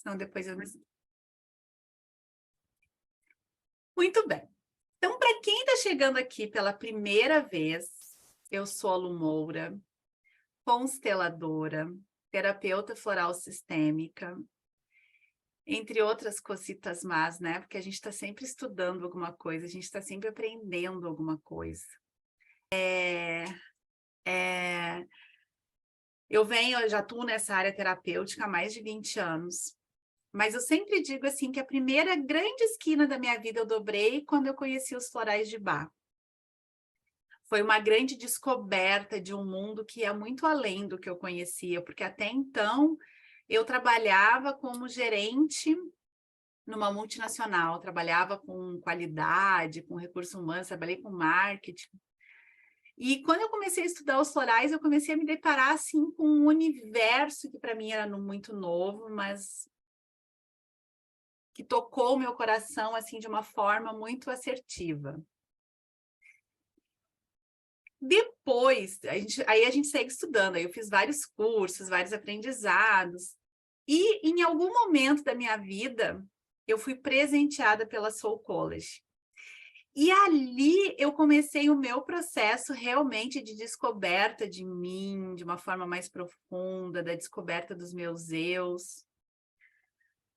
senão depois eu me... Muito bem. Então, para quem está chegando aqui pela primeira vez, eu sou a Lu Moura, consteladora, terapeuta floral sistêmica, entre outras cositas más, né? Porque a gente está sempre estudando alguma coisa, a gente está sempre aprendendo alguma coisa. Eu já atuo nessa área terapêutica há mais de 20 anos, mas eu sempre digo assim que a primeira grande esquina da minha vida eu dobrei quando eu conheci os florais de Bach. Foi uma grande descoberta de um mundo que é muito além do que eu conhecia, porque até então eu trabalhava como gerente numa multinacional, trabalhava com qualidade, com recursos humanos, trabalhei com marketing. E quando eu comecei a estudar os florais, eu comecei a me deparar assim com um universo que para mim era muito novo, mas que tocou o meu coração assim de uma forma muito assertiva. Depois, aí a gente segue estudando, aí eu fiz vários cursos, vários aprendizados, e em algum momento da minha vida, eu fui presenteada pela Soul College. E ali eu comecei o meu processo realmente de descoberta de mim, de uma forma mais profunda, da descoberta dos meus eus.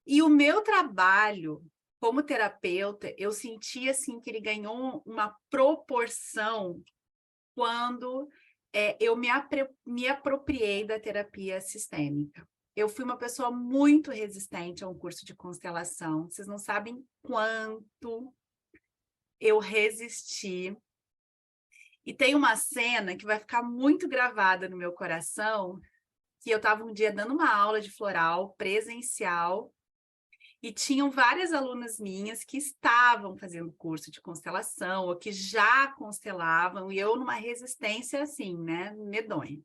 E o meu trabalho como terapeuta, eu senti assim que ele ganhou uma proporção quando eu me apropriei da terapia sistêmica. Eu fui uma pessoa muito resistente a um curso de constelação. Vocês não sabem quanto eu resisti. E tem uma cena que vai ficar muito gravada no meu coração, que eu estava um dia dando uma aula de floral presencial, e tinham várias alunas minhas que estavam fazendo curso de constelação, ou que já constelavam, e eu numa resistência assim, né, medonha.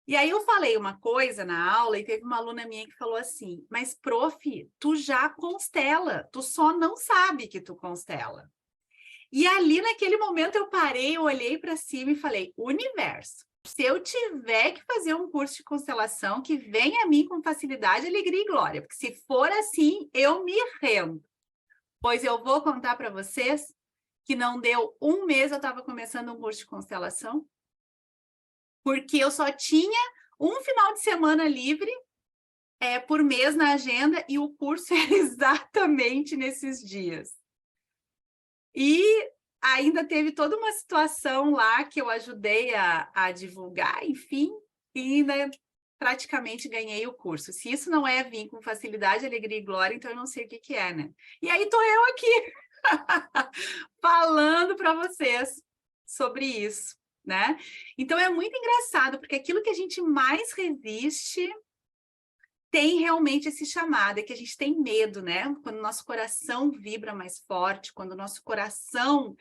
E aí eu falei uma coisa na aula, e teve uma aluna minha que falou assim, mas prof, tu já constela, tu só não sabe que tu constela. E ali, naquele momento, eu parei, eu olhei para cima e falei, universo, se eu tiver que fazer um curso de constelação, que venha a mim com facilidade, alegria e glória, porque se for assim, eu me rendo. Pois eu vou contar para vocês que não deu um mês, eu estava começando um curso de constelação, porque eu só tinha um final de semana livre por mês na agenda, e o curso era exatamente nesses dias. E ainda teve toda uma situação lá que eu ajudei a divulgar, enfim, e ainda praticamente ganhei o curso. Se isso não é vir com facilidade, alegria e glória, então eu não sei o que que é, né? E aí tô eu aqui falando para vocês sobre isso, né? Então é muito engraçado, porque aquilo que a gente mais resiste tem realmente esse chamado, é que a gente tem medo, né? Quando o nosso coração vibra mais forte, quando o nosso coração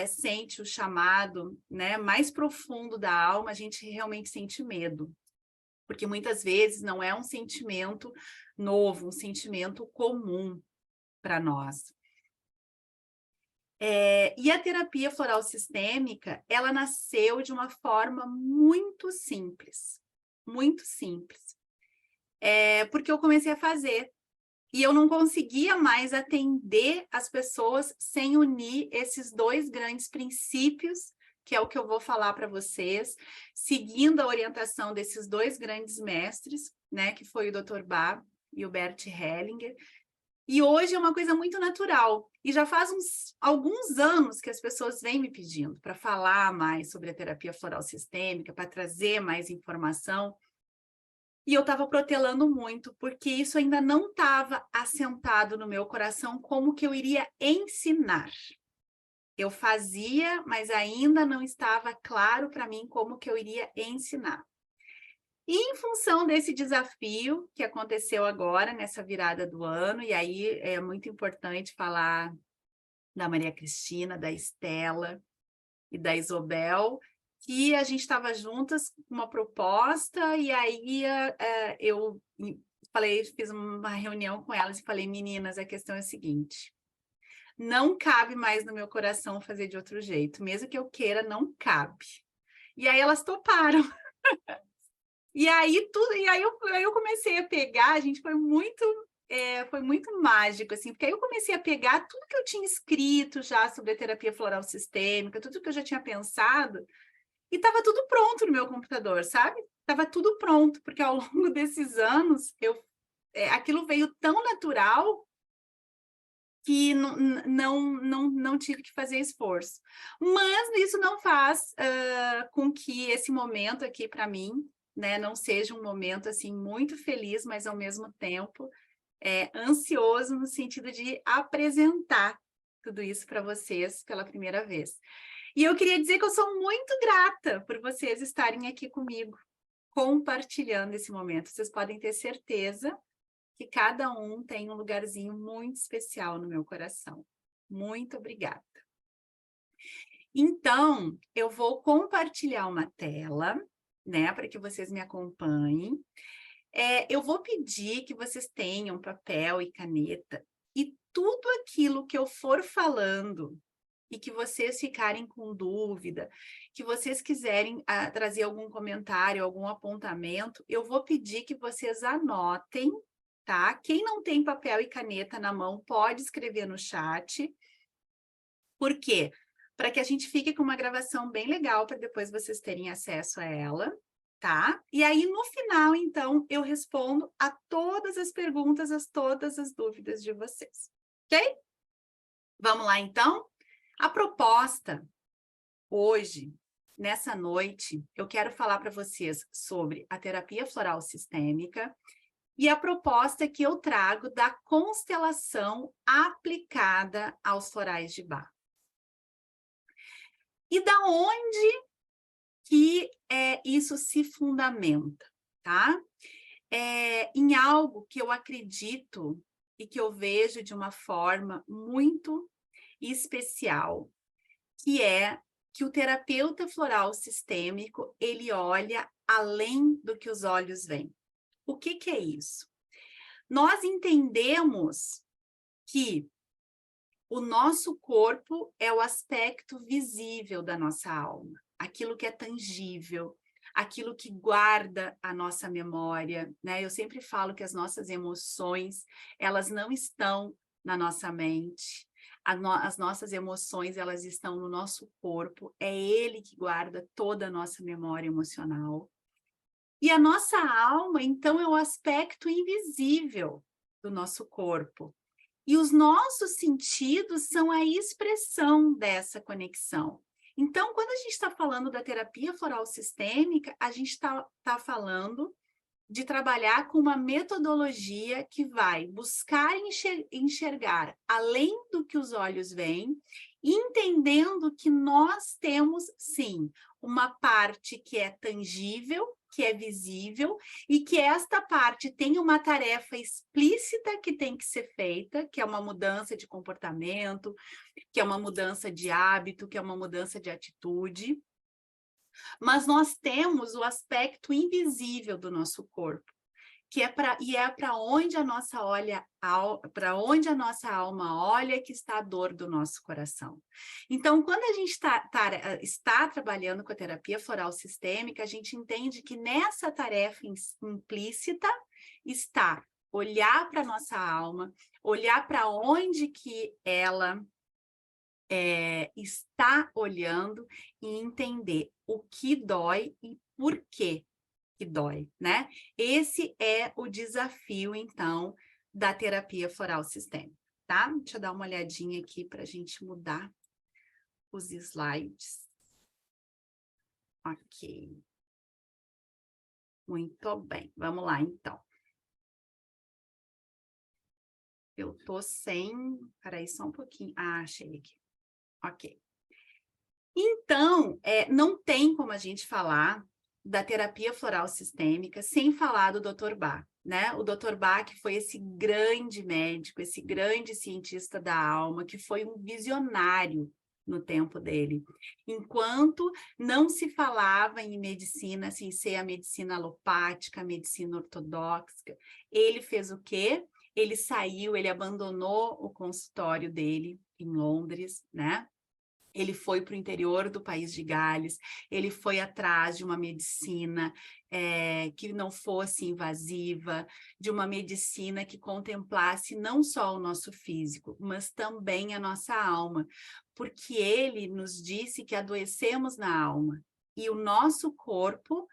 sente o chamado, né, mais profundo da alma, a gente realmente sente medo. Porque muitas vezes não é um sentimento novo, um sentimento comum para nós. E a terapia floral sistêmica, ela nasceu de uma forma muito simples. Muito simples. Porque eu comecei a fazer. E eu não conseguia mais atender as pessoas sem unir esses dois grandes princípios, que é o que eu vou falar para vocês, seguindo a orientação desses dois grandes mestres, né, que foi o Dr. Bach e o Bert Hellinger. E hoje é uma coisa muito natural. E já faz alguns anos que as pessoas vêm me pedindo para falar mais sobre a terapia floral sistêmica, para trazer mais informação. E eu estava protelando muito, porque isso ainda não estava assentado no meu coração como que eu iria ensinar. Eu fazia, mas ainda não estava claro para mim como que eu iria ensinar. E em função desse desafio que aconteceu agora, nessa virada do ano, e aí é muito importante falar da Maria Cristina, da Estela e da Isobel, que a gente estava juntas com uma proposta, e aí eu falei, fiz uma reunião com elas e falei, meninas, a questão é a seguinte, não cabe mais no meu coração fazer de outro jeito, mesmo que eu queira, não cabe. E aí elas toparam. E aí, eu comecei a pegar, gente, foi muito mágico, assim, porque aí eu comecei a pegar tudo que eu tinha escrito já sobre a terapia floral sistêmica, tudo que eu já tinha pensado, e estava tudo pronto no meu computador, sabe? Estava tudo pronto, porque ao longo desses anos, aquilo veio tão natural que não tive que fazer esforço. Mas isso não faz com que esse momento aqui, para mim, né, não seja um momento assim muito feliz, mas ao mesmo tempo ansioso no sentido de apresentar tudo isso para vocês pela primeira vez. E eu queria dizer que eu sou muito grata por vocês estarem aqui comigo, compartilhando esse momento. Vocês podem ter certeza que cada um tem um lugarzinho muito especial no meu coração. Muito obrigada. Então, eu vou compartilhar uma tela, né, para que vocês me acompanhem. Eu vou pedir que vocês tenham papel e caneta e tudo aquilo que eu for falando e que vocês ficarem com dúvida, que vocês quiserem trazer algum comentário, algum apontamento, eu vou pedir que vocês anotem, tá? Quem não tem papel e caneta na mão pode escrever no chat. Por quê? Para que a gente fique com uma gravação bem legal para depois vocês terem acesso a ela, tá? E aí, no final, então, eu respondo a todas as perguntas, a todas as dúvidas de vocês, ok? Vamos lá, então? A proposta hoje, nessa noite, eu quero falar para vocês sobre a terapia floral sistêmica e a proposta que eu trago da constelação aplicada aos florais de Bach. E da onde que isso se fundamenta, tá? Em algo que eu acredito e que eu vejo de uma forma muito especial, que é que o terapeuta floral sistêmico, ele olha além do que os olhos veem. O que que é isso? Nós entendemos que o nosso corpo é o aspecto visível da nossa alma, aquilo que é tangível, aquilo que guarda a nossa memória, né? Eu sempre falo que as nossas emoções, elas não estão na nossa mente, as nossas emoções, elas estão no nosso corpo, é ele que guarda toda a nossa memória emocional. E a nossa alma, então, é o aspecto invisível do nosso corpo. E os nossos sentidos são a expressão dessa conexão. Então, quando a gente está falando da terapia floral sistêmica, a gente está falando de trabalhar com uma metodologia que vai buscar enxergar além do que os olhos veem, entendendo que nós temos, sim, uma parte que é tangível, que é visível, e que esta parte tem uma tarefa explícita que tem que ser feita, que é uma mudança de comportamento, que é uma mudança de hábito, que é uma mudança de atitude. Mas nós temos o aspecto invisível do nosso corpo, que é para onde a nossa alma olha que está a dor do nosso coração. Então, quando a gente está trabalhando com a terapia floral sistêmica, a gente entende que nessa tarefa implícita está olhar para a nossa alma, olhar para onde que ela está olhando e entender o que dói e por que dói, né? Esse é o desafio, então, da terapia floral sistêmica, tá? Deixa eu dar uma olhadinha aqui para a gente mudar os slides. Ok. Muito bem. Vamos lá, então. Eu tô sem... Peraí, só um pouquinho. Ah, achei aqui. Ok. Então, não tem como a gente falar da terapia floral sistêmica sem falar do Dr. Bach, né? O Dr. Bach foi esse grande médico, esse grande cientista da alma, que foi um visionário no tempo dele. Enquanto não se falava em medicina, sem ser a medicina alopática, a medicina ortodoxa, ele fez o quê? Ele saiu, ele abandonou o consultório dele em Londres, né? Ele foi para o interior do país de Gales, ele foi atrás de uma medicina que não fosse invasiva, de uma medicina que contemplasse não só o nosso físico, mas também a nossa alma, porque ele nos disse que adoecemos na alma, e o nosso corpo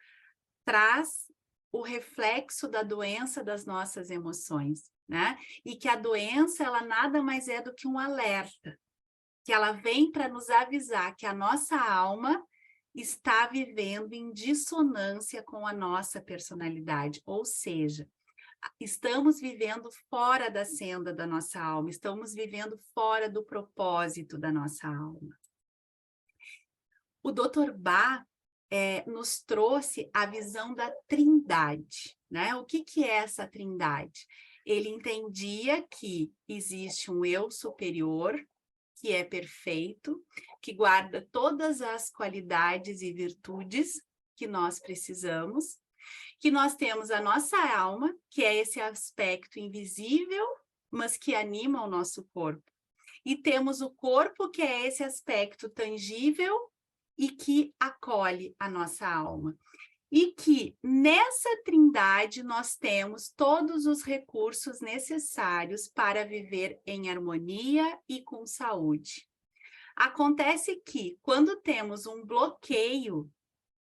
traz o reflexo da doença das nossas emoções, né? E que a doença, ela nada mais é do que um alerta, que ela vem para nos avisar que a nossa alma está vivendo em dissonância com a nossa personalidade, ou seja, estamos vivendo fora da senda da nossa alma, estamos vivendo fora do propósito da nossa alma. O Dr. Bach nos trouxe a visão da trindade, né? O que é essa trindade? Ele entendia que existe um eu superior, que é perfeito, que guarda todas as qualidades e virtudes que nós precisamos, que nós temos a nossa alma, que é esse aspecto invisível, mas que anima o nosso corpo. E temos o corpo, que é esse aspecto tangível e que acolhe a nossa alma. E que nessa trindade nós temos todos os recursos necessários para viver em harmonia e com saúde. Acontece que, quando temos um bloqueio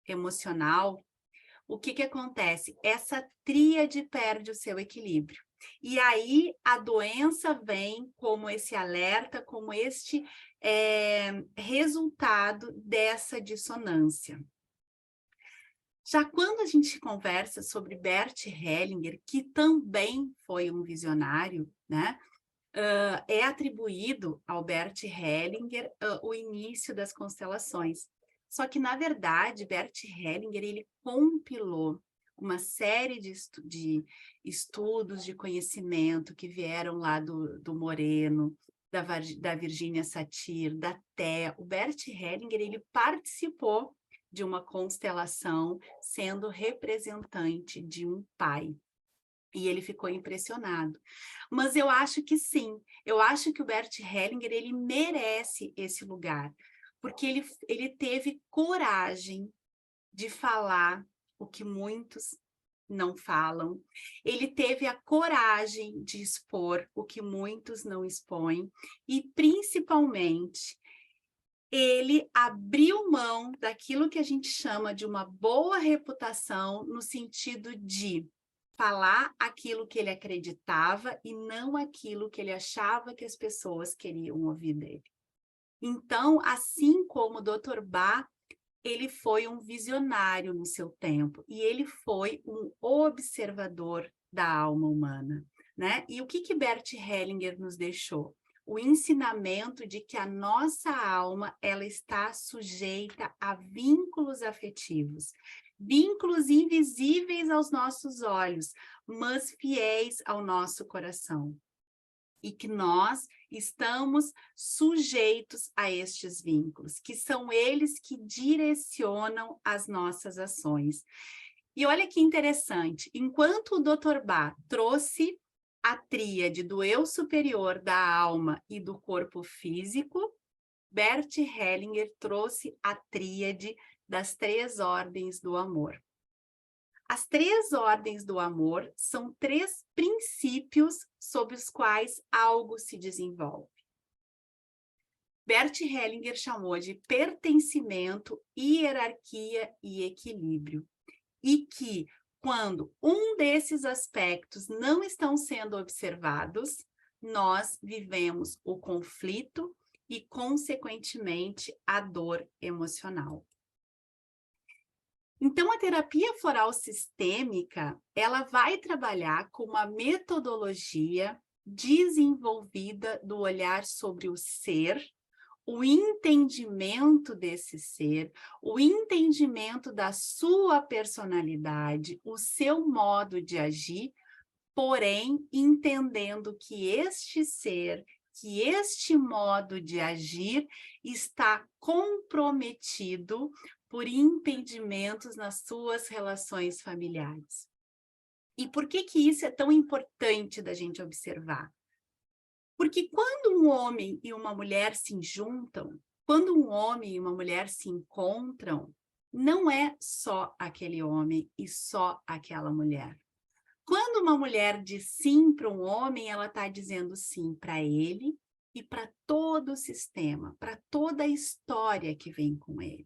emocional, o que acontece? Essa tríade perde o seu equilíbrio. E aí a doença vem como esse alerta, como este resultado dessa dissonância. Já quando a gente conversa sobre Bert Hellinger, que também foi um visionário, né? É atribuído ao Bert Hellinger o início das constelações. Só que, na verdade, Bert Hellinger ele compilou uma série de estudos de conhecimento que vieram lá do Moreno, da Virginia Satir, da Thea. O Bert Hellinger ele participou de uma constelação sendo representante de um pai. E ele ficou impressionado. Mas eu acho que sim, eu acho que o Bert Hellinger, ele merece esse lugar, porque ele teve coragem de falar o que muitos não falam, ele teve a coragem de expor o que muitos não expõem, e principalmente, ele abriu mão daquilo que a gente chama de uma boa reputação, no sentido de falar aquilo que ele acreditava e não aquilo que ele achava que as pessoas queriam ouvir dele. Então, assim como o Dr. Bach, ele foi um visionário no seu tempo e ele foi um observador da alma humana, né? E o que Bert Hellinger nos deixou? O ensinamento de que a nossa alma, ela está sujeita a vínculos afetivos, vínculos invisíveis aos nossos olhos, mas fiéis ao nosso coração. E que nós estamos sujeitos a estes vínculos, que são eles que direcionam as nossas ações. E olha que interessante, enquanto o Dr. Bach trouxe a tríade do eu superior, da alma e do corpo físico, Bert Hellinger trouxe a tríade das 3 ordens do amor. As 3 ordens do amor são 3 princípios sobre os quais algo se desenvolve. Bert Hellinger chamou de pertencimento, hierarquia e equilíbrio. E que, quando um desses aspectos não estão sendo observados, nós vivemos o conflito e, consequentemente, a dor emocional. Então, a terapia floral sistêmica, ela vai trabalhar com uma metodologia desenvolvida do olhar sobre o ser, o entendimento desse ser, o entendimento da sua personalidade, o seu modo de agir, porém entendendo que este ser, que este modo de agir está comprometido por impedimentos nas suas relações familiares. E por que isso é tão importante da gente observar? Porque quando um homem e uma mulher se juntam, Quando um homem e uma mulher se encontram, não é só aquele homem e só aquela mulher. Quando uma mulher diz sim para um homem, ela está dizendo sim para ele e para todo o sistema, para toda a história que vem com ele.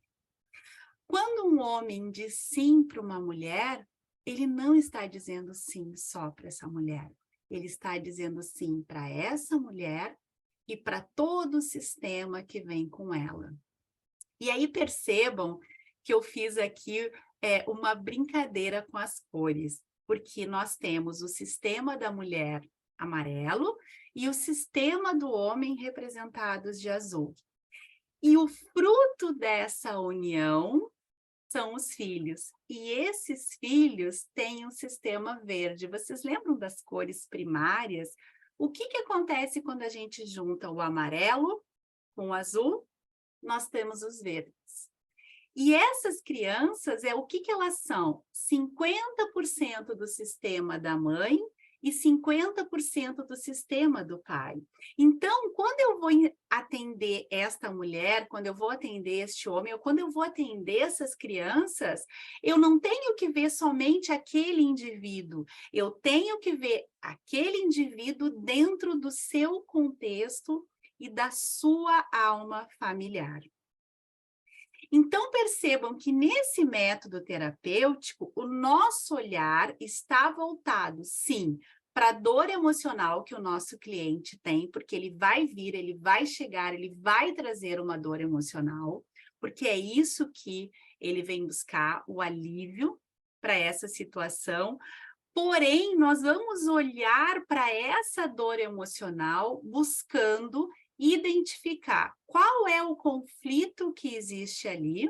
Quando um homem diz sim para uma mulher, ele não está dizendo sim só para essa mulher. Ele está dizendo sim para essa mulher e para todo o sistema que vem com ela. E aí percebam que eu fiz aqui uma brincadeira com as cores, porque nós temos o sistema da mulher amarelo e o sistema do homem representados de azul. E o fruto dessa união são os filhos. E esses filhos têm um sistema verde. Vocês lembram das cores primárias? O que acontece quando a gente junta o amarelo com o azul? Nós temos os verdes. E essas crianças, o que elas são? 50% do sistema da mãe e 50% do sistema do pai. Então, quando eu vou atender esta mulher, quando eu vou atender este homem, ou quando eu vou atender essas crianças, eu não tenho que ver somente aquele indivíduo, eu tenho que ver aquele indivíduo dentro do seu contexto e da sua alma familiar. Então, percebam que nesse método terapêutico, o nosso olhar está voltado, sim, para a dor emocional que o nosso cliente tem, porque ele vai vir, ele vai chegar, ele vai trazer uma dor emocional, porque é isso que ele vem buscar, o alívio para essa situação. Porém, nós vamos olhar para essa dor emocional buscando identificar qual é o conflito que existe ali,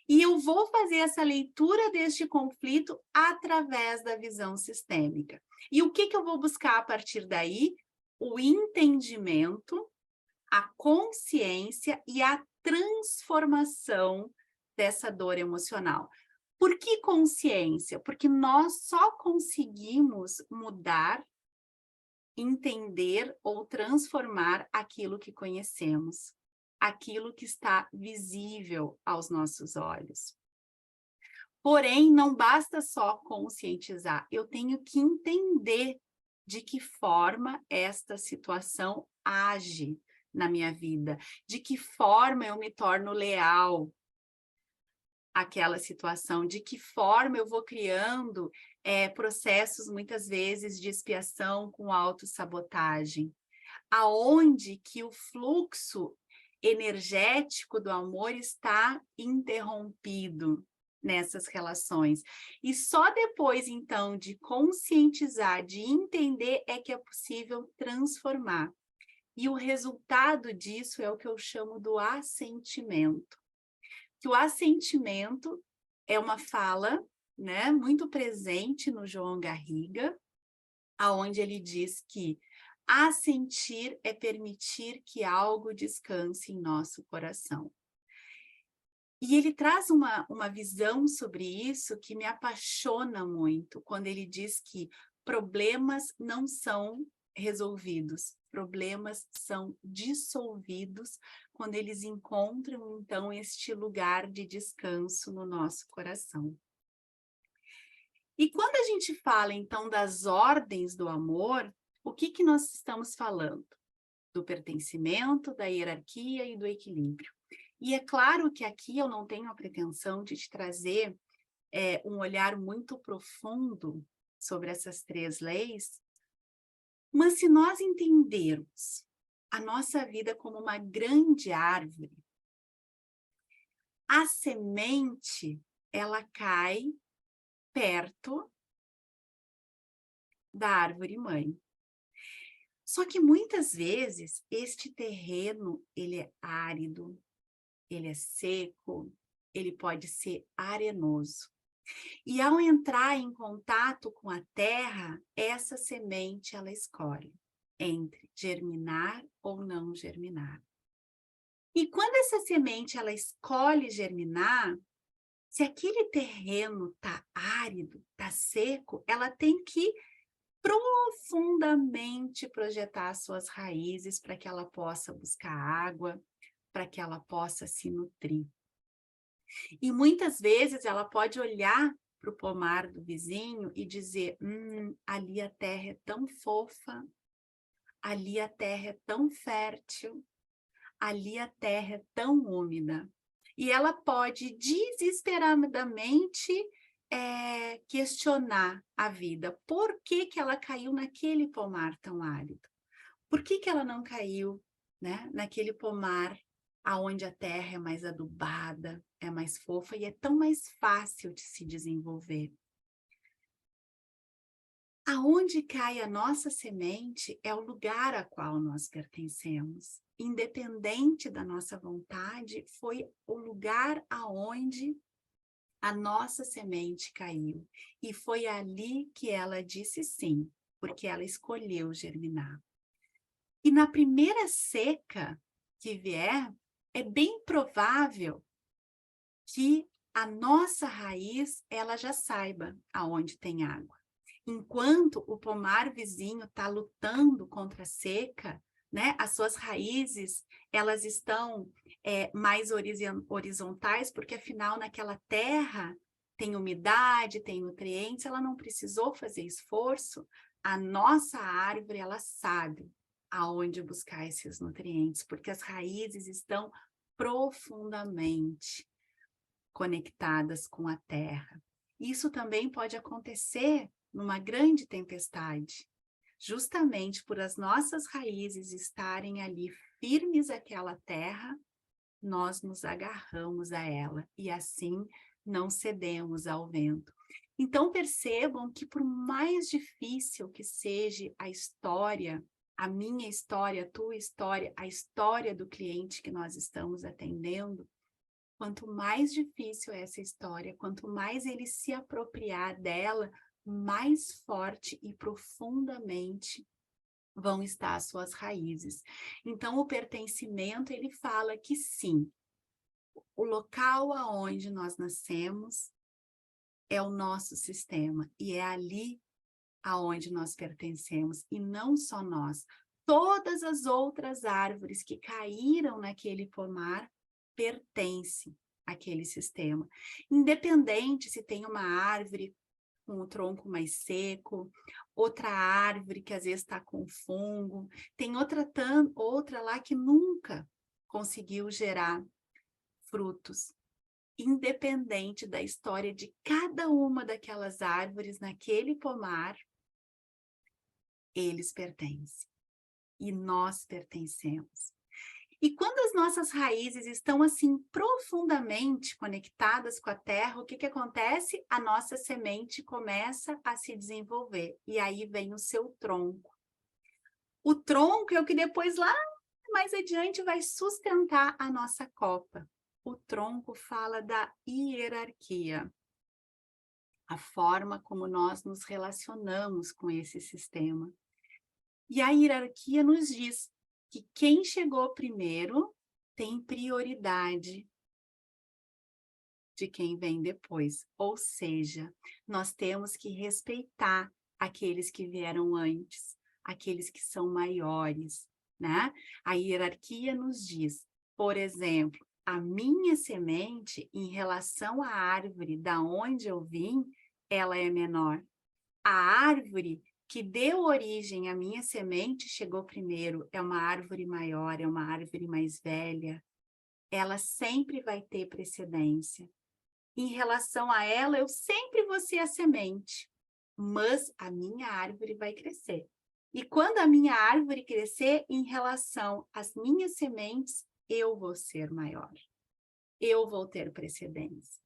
e eu vou fazer essa leitura deste conflito através da visão sistêmica. E o que eu vou buscar a partir daí? O entendimento, a consciência e a transformação dessa dor emocional. Por que consciência? Porque nós só conseguimos mudar, entender ou transformar aquilo que conhecemos, aquilo que está visível aos nossos olhos. Porém, não basta só conscientizar, eu tenho que entender de que forma esta situação age na minha vida, de que forma eu me torno leal àquela situação, de que forma eu vou criando processos, muitas vezes, de expiação com autossabotagem, aonde que o fluxo energético do amor está interrompido nessas relações. E só depois, então, de conscientizar, de entender, é que é possível transformar. E o resultado disso é o que eu chamo do assentimento. Que o assentimento é uma fala, né, muito presente no João Garriga, aonde ele diz que assentir é permitir que algo descanse em nosso coração. E ele traz uma visão sobre isso que me apaixona muito, quando ele diz que problemas não são resolvidos, problemas são dissolvidos quando eles encontram, então, este lugar de descanso no nosso coração. E quando a gente fala, então, das ordens do amor, o que nós estamos falando? Do pertencimento, da hierarquia e do equilíbrio. E é claro que aqui eu não tenho a pretensão de te trazer um olhar muito profundo sobre essas três leis, mas se nós entendermos a nossa vida como uma grande árvore, a semente, ela cai perto da árvore mãe. Só que muitas vezes este terreno, ele é árido, ele é seco, ele pode ser arenoso. E ao entrar em contato com a terra, essa semente ela escolhe entre germinar ou não germinar. E quando essa semente ela escolhe germinar, se aquele terreno está árido, está seco, ela tem que profundamente projetar suas raízes para que ela possa buscar água, para que ela possa se nutrir. E muitas vezes ela pode olhar para o pomar do vizinho e dizer, ali a terra é tão fofa, ali a terra é tão fértil, ali a terra é tão úmida. E ela pode desesperadamente questionar a vida. Por que que ela caiu naquele pomar tão árido? Por que que ela não caiu, né, naquele pomar aonde a terra é mais adubada, é mais fofa e é tão mais fácil de se desenvolver? Aonde cai a nossa semente é o lugar a qual nós pertencemos. Independente da nossa vontade, foi o lugar aonde a nossa semente caiu. E foi ali que ela disse sim, porque ela escolheu germinar. E na primeira seca que vier, é bem provável que a nossa raiz ela já saiba aonde tem água. Enquanto o pomar vizinho está lutando contra a seca, né, as suas raízes elas estão mais horizontais, porque afinal naquela terra tem umidade, tem nutrientes, ela não precisou fazer esforço. A nossa árvore ela sabe aonde buscar esses nutrientes, porque as raízes estão profundamente conectadas com a terra. Isso também pode acontecer numa grande tempestade, justamente por as nossas raízes estarem ali firmes àquela terra, nós nos agarramos a ela e assim não cedemos ao vento. Então percebam que por mais difícil que seja a história, a minha história, a tua história, a história do cliente que nós estamos atendendo, quanto mais difícil é essa história, quanto mais ele se apropriar dela, mais forte e profundamente vão estar as suas raízes. Então, o pertencimento, ele fala que sim, o local aonde nós nascemos é o nosso sistema, e é ali aonde nós pertencemos, e não só nós. Todas as outras árvores que caíram naquele pomar pertencem àquele sistema. Independente se tem uma árvore com o tronco mais seco, outra árvore que às vezes está com fungo, tem outra lá que nunca conseguiu gerar frutos. Independente da história de cada uma daquelas árvores naquele pomar, eles pertencem. E nós pertencemos. E quando as nossas raízes estão assim profundamente conectadas com a terra, o que que acontece? A nossa semente começa a se desenvolver e aí vem o seu tronco. O tronco é o que depois lá mais adiante vai sustentar a nossa copa. O tronco fala da hierarquia, a forma como nós nos relacionamos com esse sistema. E a hierarquia nos diz que quem chegou primeiro tem prioridade de quem vem depois. Ou seja, nós temos que respeitar aqueles que vieram antes, aqueles que são maiores, né? A hierarquia nos diz, por exemplo, a minha semente em relação à árvore da onde eu vim, ela é menor. A árvore que deu origem à minha semente chegou primeiro, é uma árvore maior, é uma árvore mais velha, ela sempre vai ter precedência. Em relação a ela, eu sempre vou ser a semente, mas a minha árvore vai crescer. E quando a minha árvore crescer, em relação às minhas sementes, eu vou ser maior, eu vou ter precedência.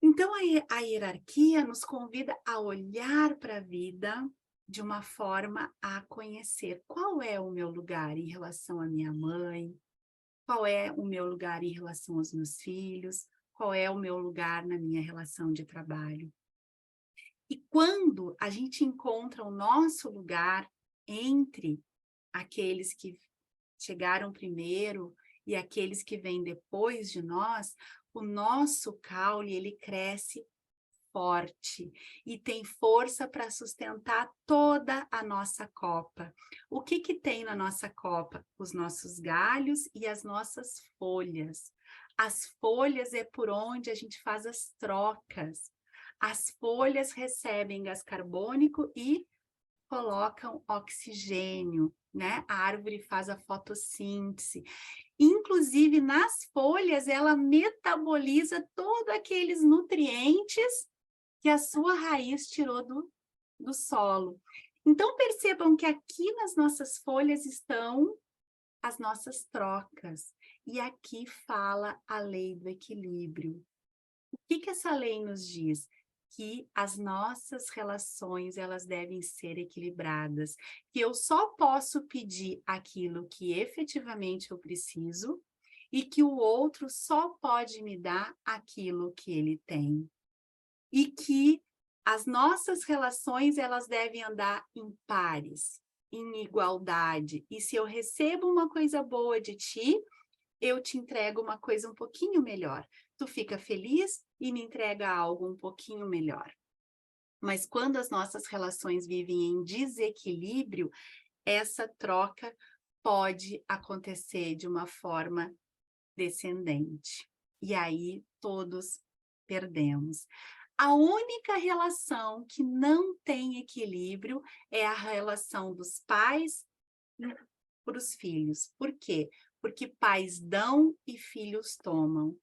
Então, a hierarquia nos convida a olhar para a vida de uma forma a conhecer qual é o meu lugar em relação à minha mãe, qual é o meu lugar em relação aos meus filhos, qual é o meu lugar na minha relação de trabalho. E quando a gente encontra o nosso lugar entre aqueles que chegaram primeiro e aqueles que vêm depois de nós, o nosso caule, ele cresce forte e tem força para sustentar toda a nossa copa. O que que tem na nossa copa? Os nossos galhos e as nossas folhas. As folhas é por onde a gente faz as trocas. As folhas recebem gás carbônico e colocam oxigênio, né? A árvore faz a fotossíntese. Inclusive, nas folhas, ela metaboliza todos aqueles nutrientes que a sua raiz tirou do solo. Então, percebam que aqui nas nossas folhas estão as nossas trocas. E aqui fala a lei do equilíbrio. O que que essa lei nos diz? Que as nossas relações, elas devem ser equilibradas, que eu só posso pedir aquilo que efetivamente eu preciso e que o outro só pode me dar aquilo que ele tem. E que as nossas relações, elas devem andar em pares, em igualdade. E se eu recebo uma coisa boa de ti, eu te entrego uma coisa um pouquinho melhor. Tu fica feliz e me entrega algo um pouquinho melhor. Mas quando as nossas relações vivem em desequilíbrio, essa troca pode acontecer de uma forma descendente. E aí todos perdemos. A única relação que não tem equilíbrio é a relação dos pais para os filhos. Por quê? Porque pais dão e filhos tomam.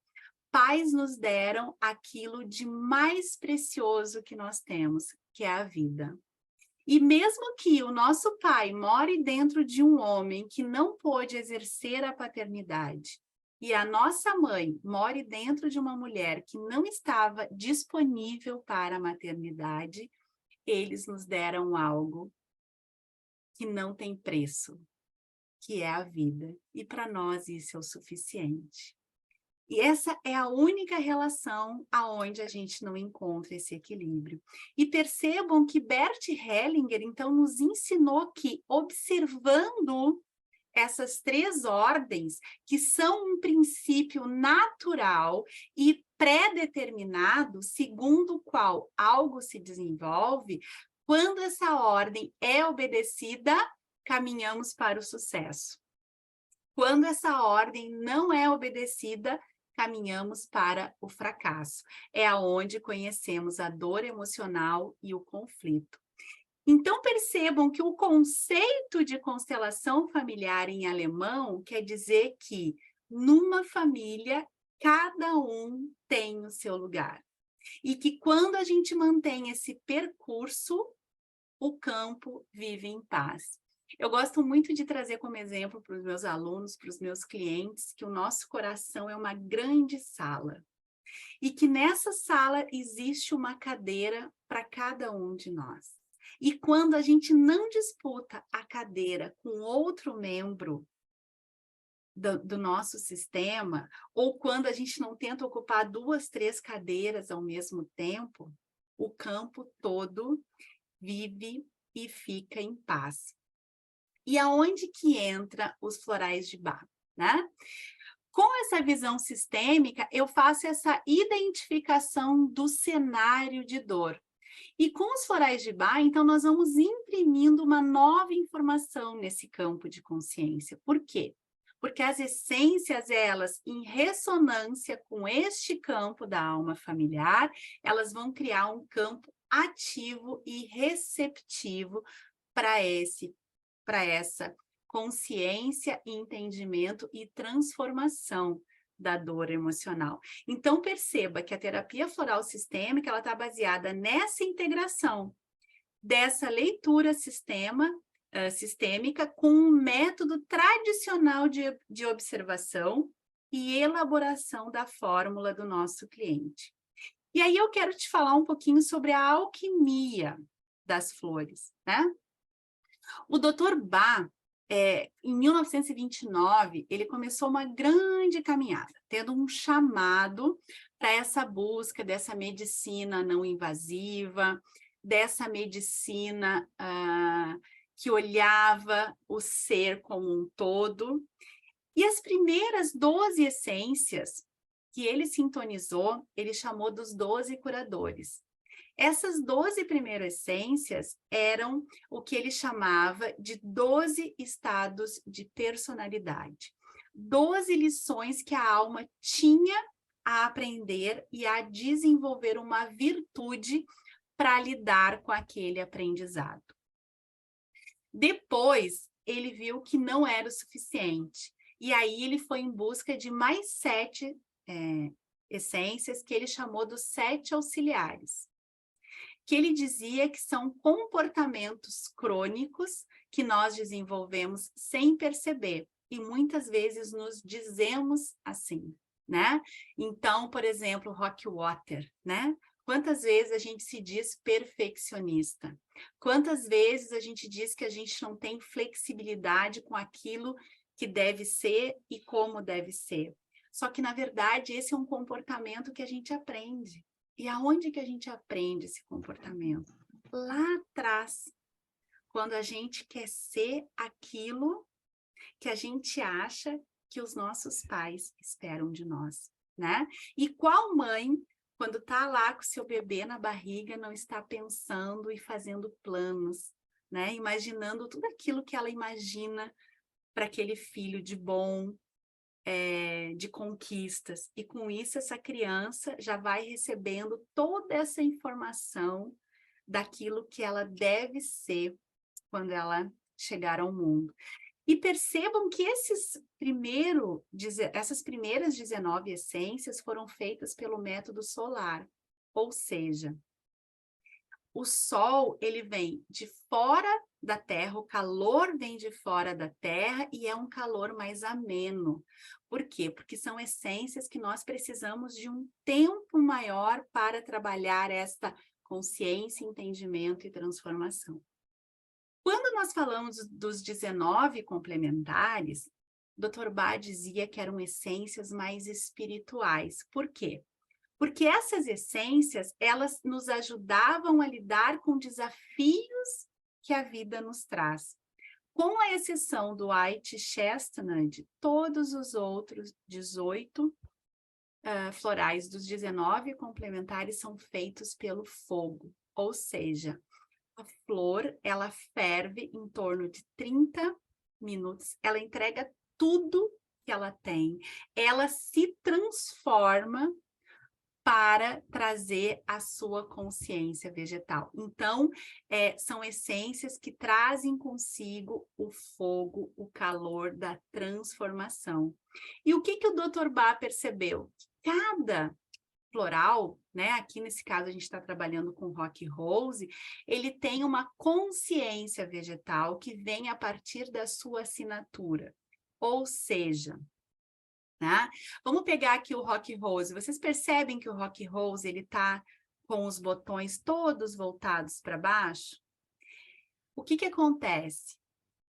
Pais nos deram aquilo de mais precioso que nós temos, que é a vida. E mesmo que o nosso pai more dentro de um homem que não pôde exercer a paternidade, e a nossa mãe more dentro de uma mulher que não estava disponível para a maternidade, eles nos deram algo que não tem preço, que é a vida. E para nós isso é o suficiente. E essa é a única relação aonde a gente não encontra esse equilíbrio. E percebam que Bert Hellinger, então, nos ensinou que, observando essas três ordens, que são um princípio natural e pré-determinado, segundo o qual algo se desenvolve, quando essa ordem é obedecida, caminhamos para o sucesso. Quando essa ordem não é obedecida, caminhamos para o fracasso. É aonde conhecemos a dor emocional e o conflito. Então, percebam que o conceito de constelação familiar em alemão quer dizer que, numa família, cada um tem o seu lugar. E que quando a gente mantém esse percurso, o campo vive em paz. Eu gosto muito de trazer como exemplo para os meus alunos, para os meus clientes, que o nosso coração é uma grande sala. E que nessa sala existe uma cadeira para cada um de nós. E quando a gente não disputa a cadeira com outro membro do nosso sistema, ou quando a gente não tenta ocupar 2, 3 cadeiras ao mesmo tempo, o campo todo vive e fica em paz. E aonde que entra os florais de Bach, né? Com essa visão sistêmica, eu faço essa identificação do cenário de dor. E com os florais de Bach, então, nós vamos imprimindo uma nova informação nesse campo de consciência. Por quê? Porque as essências, elas, em ressonância com este campo da alma familiar, elas vão criar um campo ativo e receptivo para essa consciência, entendimento e transformação da dor emocional. Então, perceba que a terapia floral sistêmica, ela está baseada nessa integração dessa leitura sistêmica com um método tradicional de observação e elaboração da fórmula do nosso cliente. E aí eu quero te falar um pouquinho sobre a alquimia das flores, né? O Dr. Bach, em 1929, ele começou uma grande caminhada, tendo um chamado para essa busca dessa medicina não invasiva, dessa medicina que olhava o ser como um todo. E as primeiras 12 essências que ele sintonizou, ele chamou dos 12 curadores. Essas 12 primeiras essências eram o que ele chamava de 12 estados de personalidade. 12 lições que a alma tinha a aprender e a desenvolver uma virtude para lidar com aquele aprendizado. Depois, ele viu que não era o suficiente. E aí ele foi em busca de mais 7 essências que ele chamou dos 7 auxiliares. Que ele dizia que são comportamentos crônicos que nós desenvolvemos sem perceber. E muitas vezes nos dizemos assim, né? Então, por exemplo, Rockwater, né? Quantas vezes a gente se diz perfeccionista? Quantas vezes a gente diz que a gente não tem flexibilidade com aquilo que deve ser e como deve ser? Só que, na verdade, esse é um comportamento que a gente aprende. E aonde que a gente aprende esse comportamento? Lá atrás, quando a gente quer ser aquilo que a gente acha que os nossos pais esperam de nós, né? E qual mãe, quando está lá com o seu bebê na barriga, não está pensando e fazendo planos, né? Imaginando tudo aquilo que ela imagina para aquele filho de bom, de conquistas. E com isso, essa criança já vai recebendo toda essa informação daquilo que ela deve ser quando ela chegar ao mundo. E percebam que essas primeiras 19 essências foram feitas pelo método solar. Ou seja, o Sol, ele vem de fora da Terra, o calor vem de fora da Terra e é um calor mais ameno. Por quê? Porque são essências que nós precisamos de um tempo maior para trabalhar esta consciência, entendimento e transformação. Quando nós falamos dos 19 complementares, Dr. Bá dizia que eram essências mais espirituais. Por quê? Porque essas essências, elas nos ajudavam a lidar com desafios que a vida nos traz. Com a exceção do White Chestnut, todos os outros 18 florais dos 19 complementares são feitos pelo fogo. Ou seja, a flor, ela ferve em torno de 30 minutos, ela entrega tudo que ela tem, ela se transforma para trazer a sua consciência vegetal. Então, são essências que trazem consigo o fogo, o calor da transformação. E o que o Dr. Bá percebeu? Cada floral, né? Aqui nesse caso a gente está trabalhando com Rock Rose, ele tem uma consciência vegetal que vem a partir da sua assinatura. Ou seja, né? Vamos pegar aqui o Rock Rose. Vocês percebem que o Rock Rose ele está com os botões todos voltados para baixo? O que acontece?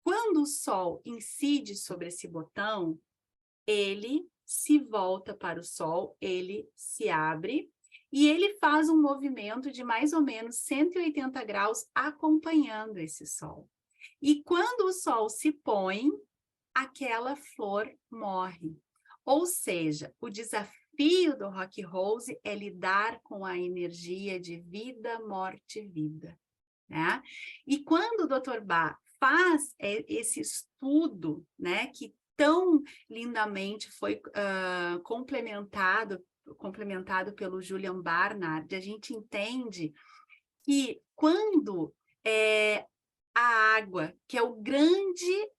Quando o Sol incide sobre esse botão, ele se volta para o Sol, ele se abre e ele faz um movimento de mais ou menos 180 graus acompanhando esse Sol. E quando o Sol se põe, aquela flor morre. Ou seja, o desafio do Rock Rose é lidar com a energia de vida, morte e vida, né? E quando o Dr. Bá faz esse estudo, né, que tão lindamente foi complementado pelo Julian Barnard, a gente entende que quando a água, que é o grande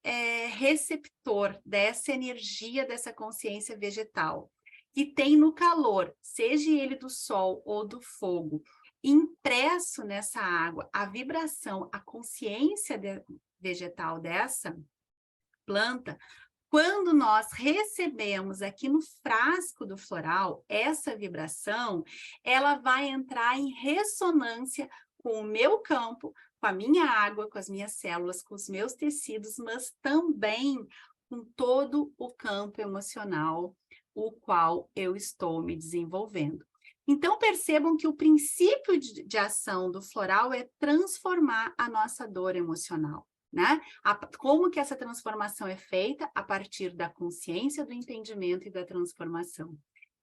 receptor dessa energia, dessa consciência vegetal, que tem no calor, seja ele do sol ou do fogo, impresso nessa água, a vibração, a consciência vegetal dessa planta, quando nós recebemos aqui no frasco do floral essa vibração, ela vai entrar em ressonância com o meu campo, com a minha água, com as minhas células, com os meus tecidos, mas também com todo o campo emocional, o qual eu estou me desenvolvendo. Então, percebam que o princípio de ação do floral é transformar a nossa dor emocional, né? Como que essa transformação é feita? A partir da consciência, do entendimento e da transformação.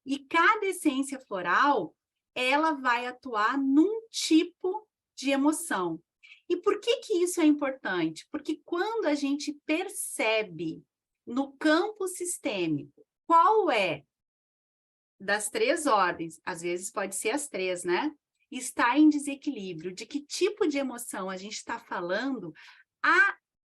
E cada essência floral, ela vai atuar num tipo de emoção. E por que isso é importante? Porque quando a gente percebe no campo sistêmico qual é das 3 ordens, às vezes pode ser as 3, né? Está em desequilíbrio, de que tipo de emoção a gente está falando,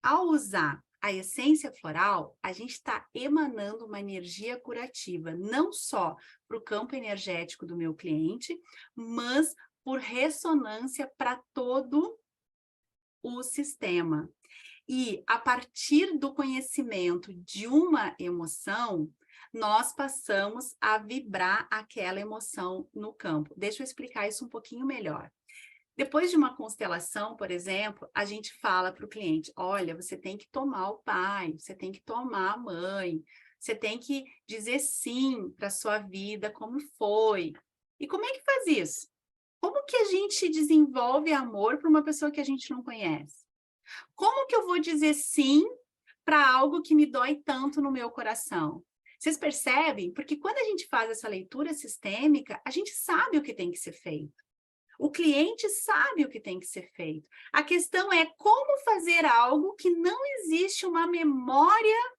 ao usar a essência floral, a gente está emanando uma energia curativa, não só para o campo energético do meu cliente, mas por ressonância para todo o sistema. E a partir do conhecimento de uma emoção, nós passamos a vibrar aquela emoção no campo. Deixa eu explicar isso um pouquinho melhor. Depois de uma constelação, por exemplo, a gente fala para o cliente, olha, você tem que tomar o pai, você tem que tomar a mãe, você tem que dizer sim para a sua vida, como foi. E como é que faz isso? Como que a gente desenvolve amor para uma pessoa que a gente não conhece? Como que eu vou dizer sim para algo que me dói tanto no meu coração? Vocês percebem? Porque quando a gente faz essa leitura sistêmica, a gente sabe o que tem que ser feito. O cliente sabe o que tem que ser feito. A questão é como fazer algo que não existe uma memória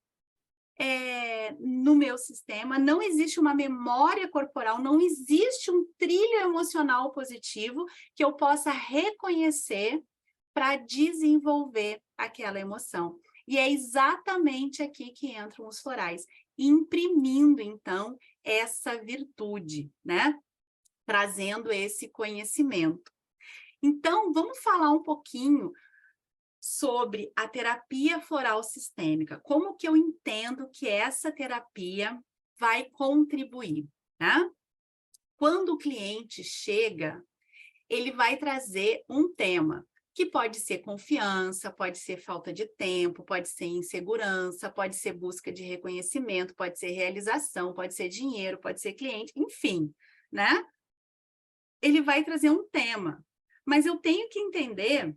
no meu sistema, não existe uma memória corporal, não existe um trilho emocional positivo que eu possa reconhecer para desenvolver aquela emoção. E é exatamente aqui que entram os florais, imprimindo, então, essa virtude, né? Trazendo esse conhecimento. Então, vamos falar um pouquinho sobre a terapia floral sistêmica. Como que eu entendo que essa terapia vai contribuir, né? Quando o cliente chega, ele vai trazer um tema, que pode ser confiança, pode ser falta de tempo, pode ser insegurança, pode ser busca de reconhecimento, pode ser realização, pode ser dinheiro, pode ser cliente, enfim, né? Ele vai trazer um tema, mas eu tenho que entender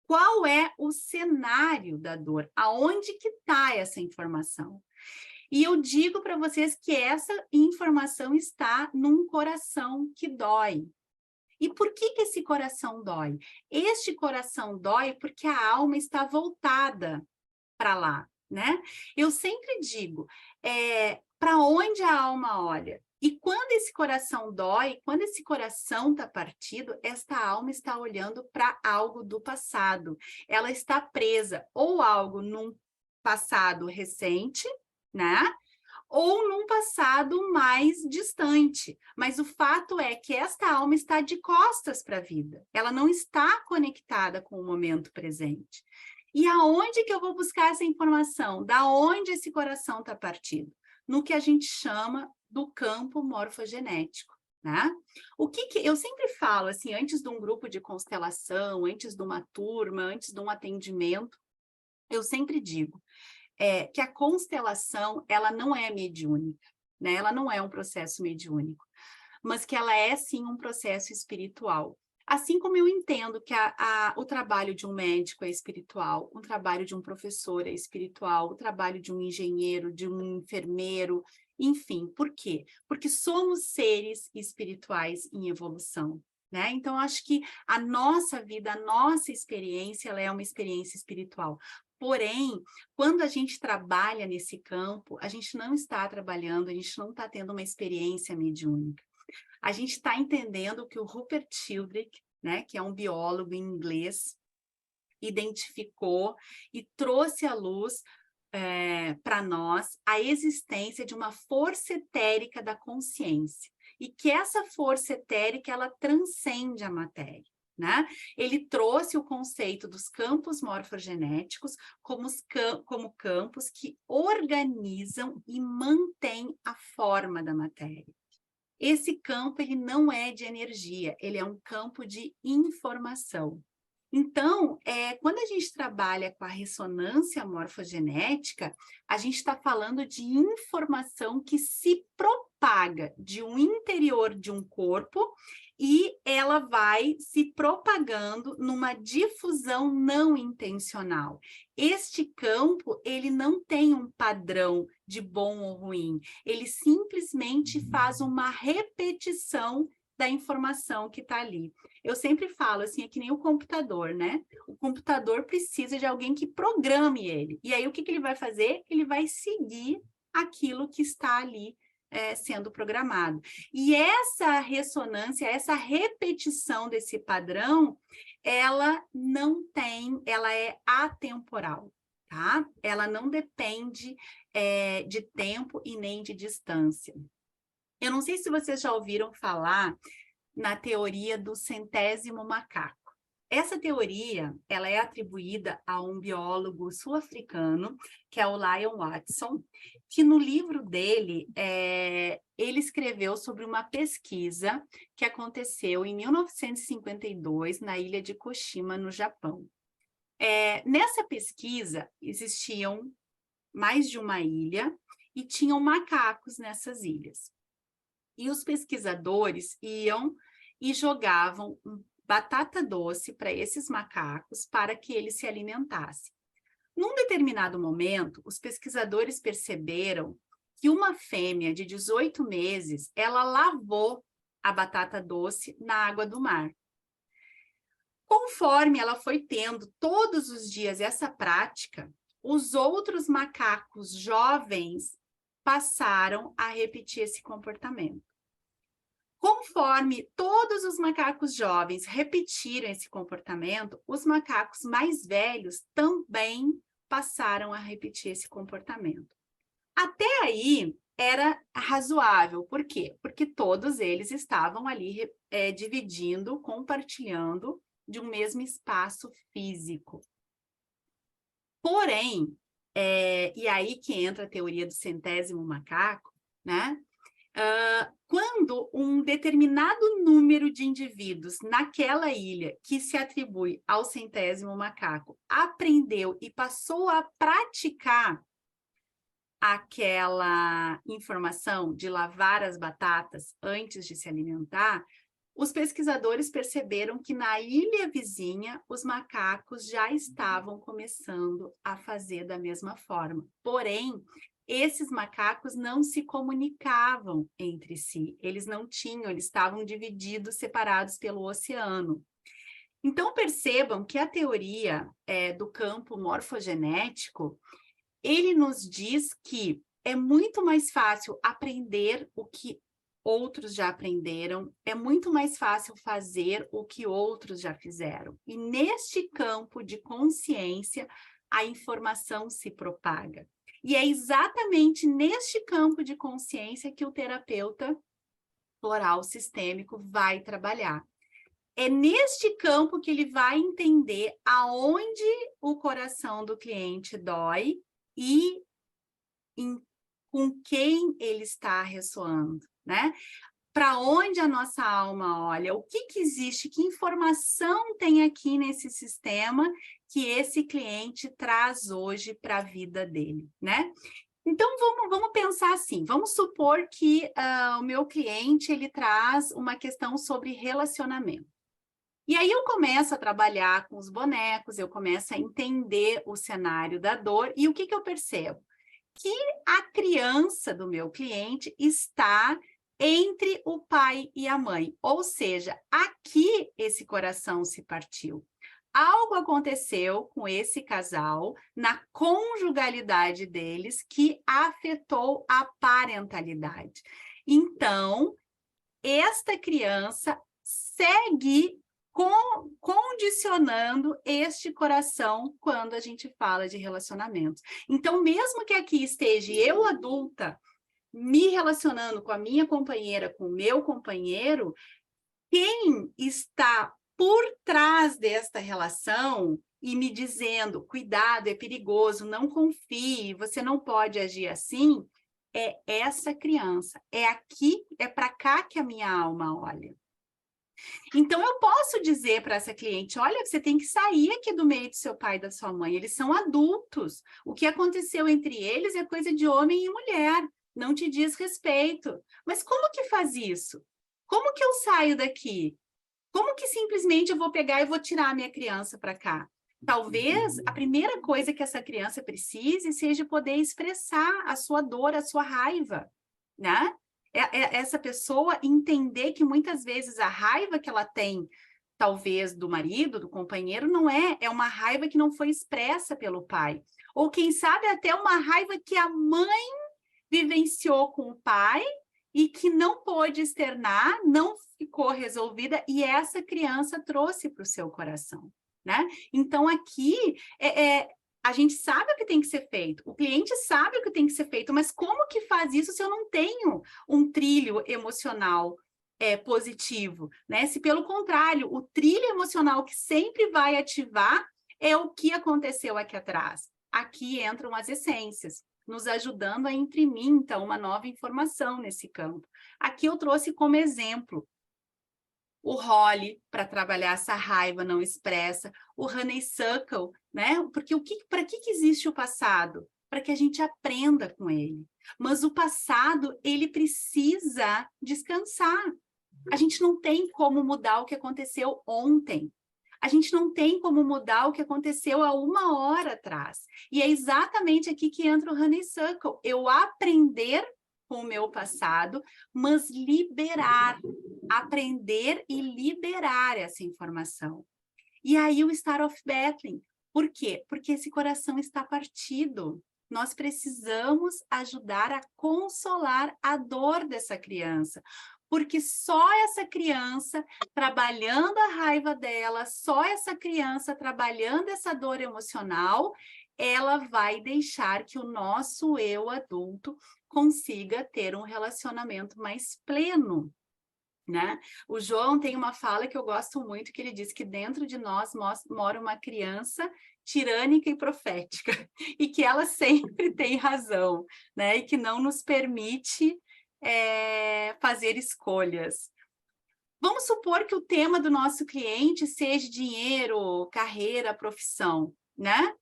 qual é o cenário da dor, aonde que está essa informação. E eu digo para vocês que essa informação está num coração que dói. E por que esse coração dói? Este coração dói porque a alma está voltada para lá, né? Eu sempre digo, para onde a alma olha? E quando esse coração dói, quando esse coração está partido, esta alma está olhando para algo do passado. Ela está presa ou algo num passado recente, né? Ou num passado mais distante. Mas o fato é que esta alma está de costas para a vida. Ela não está conectada com o momento presente. E aonde que eu vou buscar essa informação? Da onde esse coração está partido? No que a gente chama do campo morfogenético, né? O que eu sempre falo, assim, antes de um grupo de constelação, antes de uma turma, antes de um atendimento, eu sempre digo, que a constelação, ela não é mediúnica, né? Ela não é um processo mediúnico, mas que ela é, sim, um processo espiritual. Assim como eu entendo que o trabalho de um médico é espiritual, o trabalho de um professor é espiritual, o trabalho de um engenheiro, de um enfermeiro, enfim. Por quê? Porque somos seres espirituais em evolução, né? Então, acho que a nossa vida, a nossa experiência, ela é uma experiência espiritual. Porém, quando a gente trabalha nesse campo, a gente não está trabalhando, a gente não está tendo uma experiência mediúnica. A gente está entendendo que o Rupert Sheldrake, né, que é um biólogo inglês, identificou e trouxe à luz para nós a existência de uma força etérica da consciência. E que essa força etérica, ela transcende a matéria. Né? Ele trouxe o conceito dos campos morfogenéticos como campos que organizam e mantêm a forma da matéria. Esse campo, ele não é de energia, ele é um campo de informação. Então, quando a gente trabalha com a ressonância morfogenética, a gente está falando de informação que se propaga de um interior de um corpo e ela vai se propagando numa difusão não intencional. Este campo, ele não tem um padrão de bom ou ruim, ele simplesmente faz uma repetição da informação que está ali. Eu sempre falo assim, é que nem o computador, né? O computador precisa de alguém que programe ele. E aí, o que ele vai fazer? Ele vai seguir aquilo que está ali sendo programado. E essa ressonância, essa repetição desse padrão, ela não tem, ela é atemporal, tá? Ela não depende de tempo e nem de distância. Eu não sei se vocês já ouviram falar na teoria do centésimo macaco. Essa teoria, ela é atribuída a um biólogo sul-africano, que é o Lion Watson, que no livro dele, ele escreveu sobre uma pesquisa que aconteceu em 1952 na ilha de Koshima, no Japão. Nessa pesquisa, existiam mais de uma ilha e tinham macacos nessas ilhas. E os pesquisadores iam e jogavam batata doce para esses macacos para que eles se alimentassem. Num determinado momento, os pesquisadores perceberam que uma fêmea de 18 meses, ela lavou a batata doce na água do mar. Conforme ela foi tendo todos os dias essa prática, os outros macacos jovens passaram a repetir esse comportamento. Conforme todos os macacos jovens repetiram esse comportamento, os macacos mais velhos também passaram a repetir esse comportamento. Até aí era razoável. Por quê? Porque todos eles estavam ali dividindo, compartilhando de um mesmo espaço físico. Porém, e aí que entra a teoria do centésimo macaco, né? Quando um determinado número de indivíduos naquela ilha, que se atribui ao centésimo macaco, aprendeu e passou a praticar aquela informação de lavar as batatas antes de se alimentar, os pesquisadores perceberam que na ilha vizinha, os macacos já estavam começando a fazer da mesma forma. Porém, esses macacos não se comunicavam entre si, eles não tinham, eles estavam divididos, separados pelo oceano. Então, percebam que a teoria do campo morfogenético, ele nos diz que é muito mais fácil aprender o que outros já aprenderam, é muito mais fácil fazer o que outros já fizeram. E neste campo de consciência, a informação se propaga. E é exatamente neste campo de consciência que o terapeuta floral sistêmico vai trabalhar. É neste campo que ele vai entender aonde o coração do cliente dói e com quem ele está ressoando, né? Para onde a nossa alma olha, o que existe, que informação tem aqui nesse sistema que esse cliente traz hoje para a vida dele, né? Então, vamos pensar assim, vamos supor que o meu cliente, ele traz uma questão sobre relacionamento. E aí eu começo a trabalhar com os bonecos, eu começo a entender o cenário da dor, e o que eu percebo? Que a criança do meu cliente está entre o pai e a mãe, ou seja, aqui esse coração se partiu. Algo aconteceu com esse casal, na conjugalidade deles, que afetou a parentalidade. Então, esta criança segue condicionando este coração quando a gente fala de relacionamentos. Então, mesmo que aqui esteja eu adulta, me relacionando com a minha companheira, com o meu companheiro, quem está por trás desta relação e me dizendo, cuidado, é perigoso, não confie, você não pode agir assim, é essa criança. É aqui, é para cá que a minha alma olha. Então, eu posso dizer para essa cliente, olha, você tem que sair aqui do meio do seu pai e da sua mãe, eles são adultos. O que aconteceu entre eles é coisa de homem e mulher, não te diz respeito. Mas como que faz isso? Como que eu saio daqui? Como que simplesmente eu vou pegar e vou tirar a minha criança para cá? Talvez a primeira coisa que essa criança precise seja poder expressar a sua dor, a sua raiva, né? Essa pessoa entender que muitas vezes a raiva que ela tem talvez do marido, do companheiro, não é, é uma raiva que não foi expressa pelo pai. Ou quem sabe até uma raiva que a mãe vivenciou com o pai e que não pôde externar, não ficou resolvida, e essa criança trouxe para o seu coração, né? Então, aqui, a gente sabe o que tem que ser feito, o cliente sabe o que tem que ser feito, mas como que faz isso se eu não tenho um trilho emocional positivo, né? Se, pelo contrário, o trilho emocional que sempre vai ativar é o que aconteceu aqui atrás. Aqui entram as essências, nos ajudando a imprimir, então, uma nova informação nesse campo. Aqui eu trouxe como exemplo o Holly, para trabalhar essa raiva não expressa, o Honeysuckle, né? Porque para que existe o passado? Para que a gente aprenda com ele. Mas o passado, ele precisa descansar. A gente não tem como mudar o que aconteceu ontem. A gente não tem como mudar o que aconteceu há 1 hora atrás. E é exatamente aqui que entra o Honeysuckle. Eu aprender com o meu passado, mas liberar. Aprender e liberar essa informação. E aí o Star of Bethlehem. Por quê? Porque esse coração está partido. Nós precisamos ajudar a consolar a dor dessa criança. Porque só essa criança trabalhando a raiva dela, só essa criança trabalhando essa dor emocional, ela vai deixar que o nosso eu adulto consiga ter um relacionamento mais pleno, né? O João tem uma fala que eu gosto muito, que ele diz que dentro de nós mora uma criança tirânica e profética, e que ela sempre tem razão, né? E que não nos permite fazer escolhas. Vamos supor que o tema do nosso cliente seja dinheiro, carreira, profissão, né?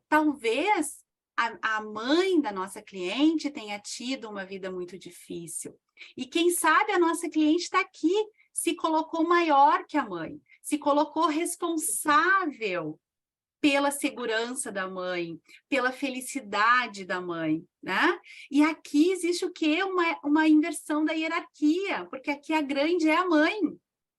Talvez a mãe da nossa cliente tenha tido uma vida muito difícil. E quem sabe a nossa cliente está aqui, se colocou maior que a mãe, se colocou responsável pela segurança da mãe, pela felicidade da mãe, né? E aqui existe o quê? Uma inversão da hierarquia, porque aqui a grande é a mãe,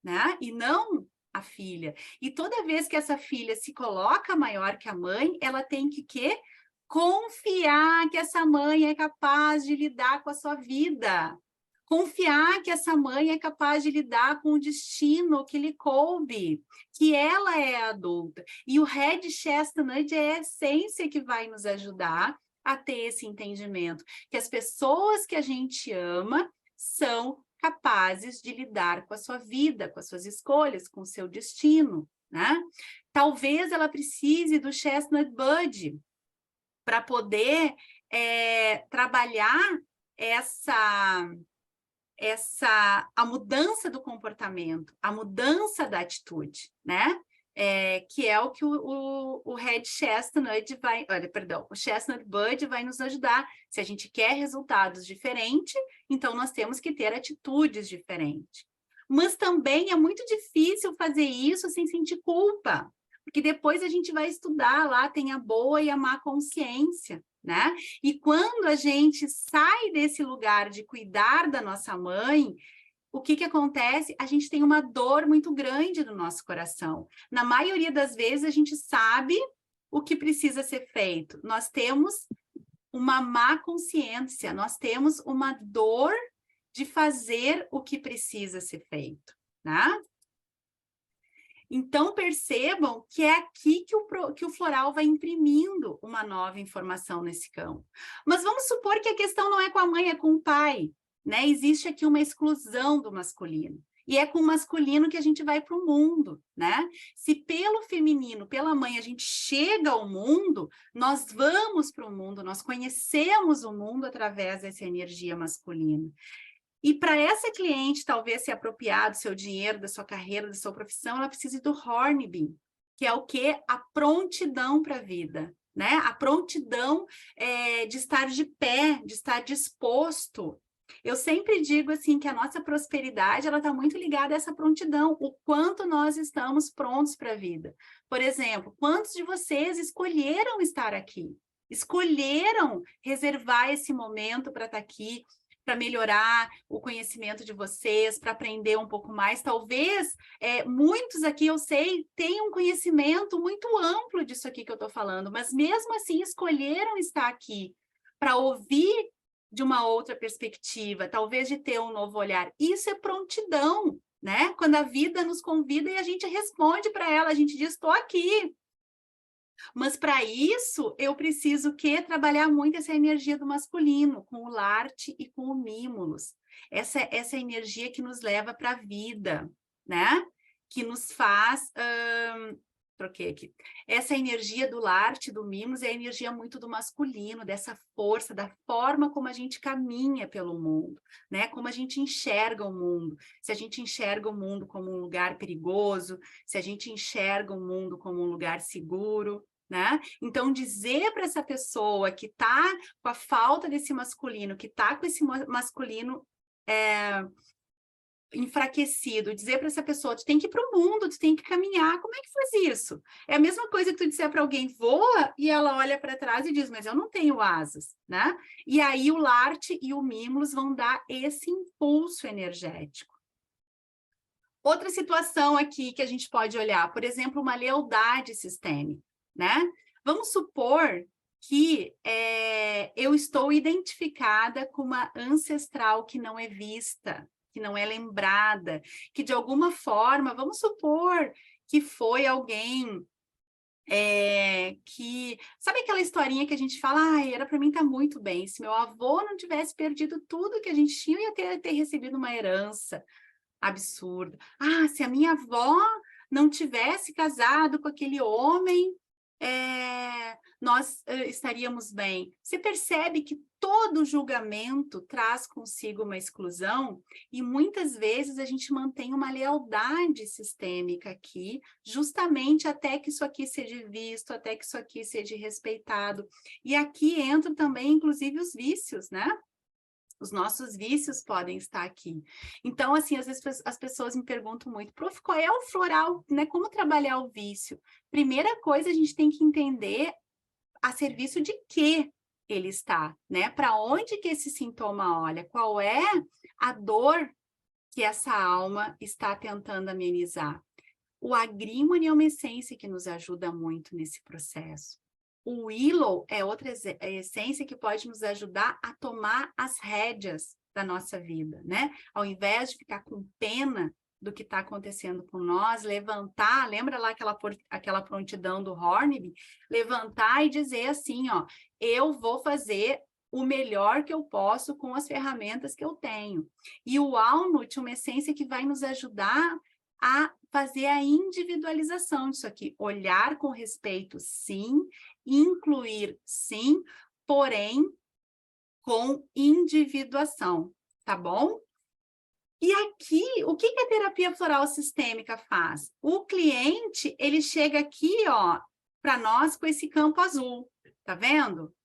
né? E não a filha. E toda vez que essa filha se coloca maior que a mãe, ela tem que quê? Confiar que essa mãe é capaz de lidar com a sua vida. Confiar que essa mãe é capaz de lidar com o destino que lhe coube, que ela é a adulta. E o Red Chestnut é a essência que vai nos ajudar a ter esse entendimento, que as pessoas que a gente ama são capazes de lidar com a sua vida, com as suas escolhas, com o seu destino, né? Talvez ela precise do Chestnut Bud para poder trabalhar a mudança do comportamento, a mudança da atitude, né? Que é o que o Red Chestnut o Chestnut Bud vai nos ajudar. Se a gente quer resultados diferentes, então nós temos que ter atitudes diferentes. Mas também é muito difícil fazer isso sem sentir culpa, porque depois a gente vai estudar lá, tem a boa e a má consciência, né? E quando a gente sai desse lugar de cuidar da nossa mãe, o que acontece? A gente tem uma dor muito grande no nosso coração. Na maioria das vezes, a gente sabe o que precisa ser feito. Nós temos uma má consciência, nós temos uma dor de fazer o que precisa ser feito, né? Então, percebam que é aqui que o floral vai imprimindo uma nova informação nesse campo. Mas vamos supor que a questão não é com a mãe, é com o pai, né? Existe aqui uma exclusão do masculino. E é com o masculino que a gente vai para o mundo, né? Se pelo feminino, pela mãe, a gente chega ao mundo, nós vamos para o mundo, nós conhecemos o mundo através dessa energia masculina. E para essa cliente, talvez, se apropriar do seu dinheiro, da sua carreira, da sua profissão, ela precisa do Hornby, que é o quê? A prontidão para a vida, né? A prontidão de estar de pé, de estar disposto. Eu sempre digo assim que a nossa prosperidade ela está muito ligada a essa prontidão, o quanto nós estamos prontos para a vida. Por exemplo, quantos de vocês escolheram estar aqui? Escolheram reservar esse momento para estar aqui, para melhorar o conhecimento de vocês, para aprender um pouco mais. Talvez muitos aqui, eu sei, tenham um conhecimento muito amplo disso aqui que eu estou falando, mas mesmo assim escolheram estar aqui para ouvir de uma outra perspectiva, talvez de ter um novo olhar. Isso é prontidão, né? Quando a vida nos convida e a gente responde para ela, a gente diz, estou aqui. Mas para isso, eu preciso trabalhar muito essa energia do masculino, com o Larte e com o Mimulus. Essa energia que nos leva para a vida, né? Que nos faz... troquei aqui. Essa energia do Larte, do Mimulus, é a energia muito do masculino, dessa força, da forma como a gente caminha pelo mundo, né? Como a gente enxerga o mundo. Se a gente enxerga o mundo como um lugar perigoso, se a gente enxerga o mundo como um lugar seguro, né? Então, dizer para essa pessoa que está com a falta desse masculino, que está com esse masculino enfraquecido, dizer para essa pessoa, tu tem que ir para o mundo, tu tem que caminhar, como é que faz isso? É a mesma coisa que tu disser para alguém, voa, e ela olha para trás e diz, mas eu não tenho asas, né? E aí o Larte e o Mimulus vão dar esse impulso energético. Outra situação aqui que a gente pode olhar, por exemplo, uma lealdade sistêmica, né? Vamos supor que eu estou identificada com uma ancestral que não é vista, que não é lembrada, que de alguma forma, vamos supor que foi alguém que... Sabe aquela historinha que a gente fala, era para mim estar muito bem, se meu avô não tivesse perdido tudo que a gente tinha, eu ia ter recebido uma herança absurda. Se a minha avó não tivesse casado com aquele homem, nós estaríamos bem. Você percebe que todo julgamento traz consigo uma exclusão e muitas vezes a gente mantém uma lealdade sistêmica aqui, justamente até que isso aqui seja visto, até que isso aqui seja respeitado. E aqui entram também, inclusive, os vícios, né? Os nossos vícios podem estar aqui. Então, assim, às vezes as pessoas me perguntam muito, prof, qual é o floral, né? Como trabalhar o vício? Primeira coisa, a gente tem que entender a serviço de que ele está, né? Para onde que esse sintoma olha? Qual é a dor que essa alma está tentando amenizar? O agrímone é uma essência que nos ajuda muito nesse processo. O Willow é outra essência que pode nos ajudar a tomar as rédeas da nossa vida, né? Ao invés de ficar com pena do que está acontecendo com nós, levantar, lembra lá aquela prontidão do Hornby? Levantar e dizer assim, ó, eu vou fazer o melhor que eu posso com as ferramentas que eu tenho. E o Walnut é uma essência que vai nos ajudar a fazer a individualização disso aqui, olhar com respeito, sim, incluir, sim, porém, com individuação, tá bom? E aqui, o que a terapia floral sistêmica faz? O cliente, ele chega aqui, ó, para nós com esse campo azul, tá vendo?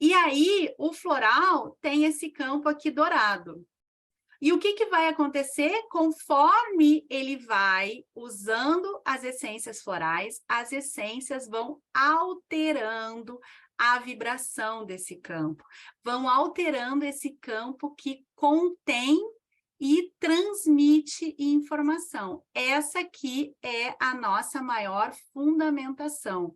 E aí, o floral tem esse campo aqui dourado. E o que vai acontecer? Conforme ele vai usando as essências florais, as essências vão alterando a vibração desse campo, vão alterando esse campo que contém e transmite informação. Essa aqui é a nossa maior fundamentação.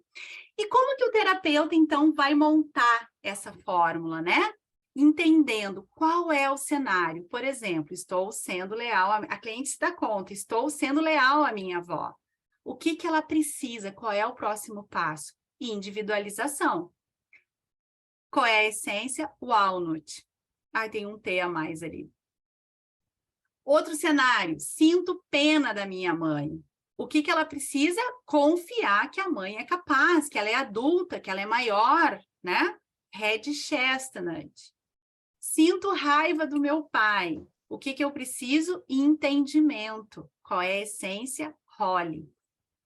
E como que o terapeuta, então, vai montar essa fórmula, né? Entendendo qual é o cenário. Por exemplo, estou sendo leal, a cliente se dá conta, estou sendo leal à minha avó. O que ela precisa? Qual é o próximo passo? Individualização. Qual é a essência? Walnut. Tem um T a mais ali. Outro cenário, sinto pena da minha mãe. O que ela precisa? Confiar que a mãe é capaz, que ela é adulta, que ela é maior, né? Red Chestnut. Sinto raiva do meu pai. O que eu preciso? Entendimento. Qual é a essência? Holly.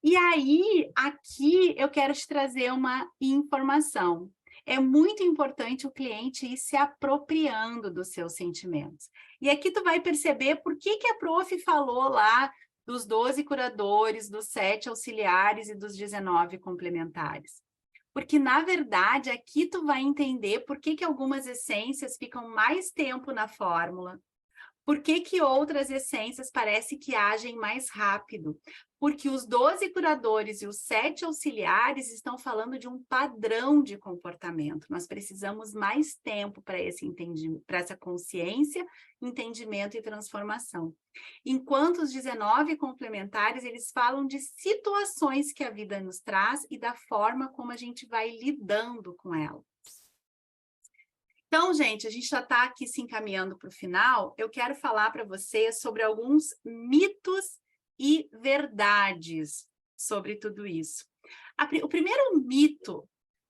E aí, aqui, eu quero te trazer uma informação. É muito importante o cliente ir se apropriando dos seus sentimentos. E aqui tu vai perceber por que a prof falou lá dos 12 curadores, dos 7 auxiliares e dos 19 complementares. Porque, na verdade, aqui tu vai entender por que que algumas essências ficam mais tempo na fórmula. Por que que outras essências parece que agem mais rápido? Porque os 12 curadores e os 7 auxiliares estão falando de um padrão de comportamento. Nós precisamos mais tempo para esse entendimento, para essa consciência, entendimento e transformação. Enquanto os 19 complementares, eles falam de situações que a vida nos traz e da forma como a gente vai lidando com ela. Então, gente, a gente já está aqui se encaminhando para o final. Eu quero falar para vocês sobre alguns mitos e verdades sobre tudo isso. O primeiro mito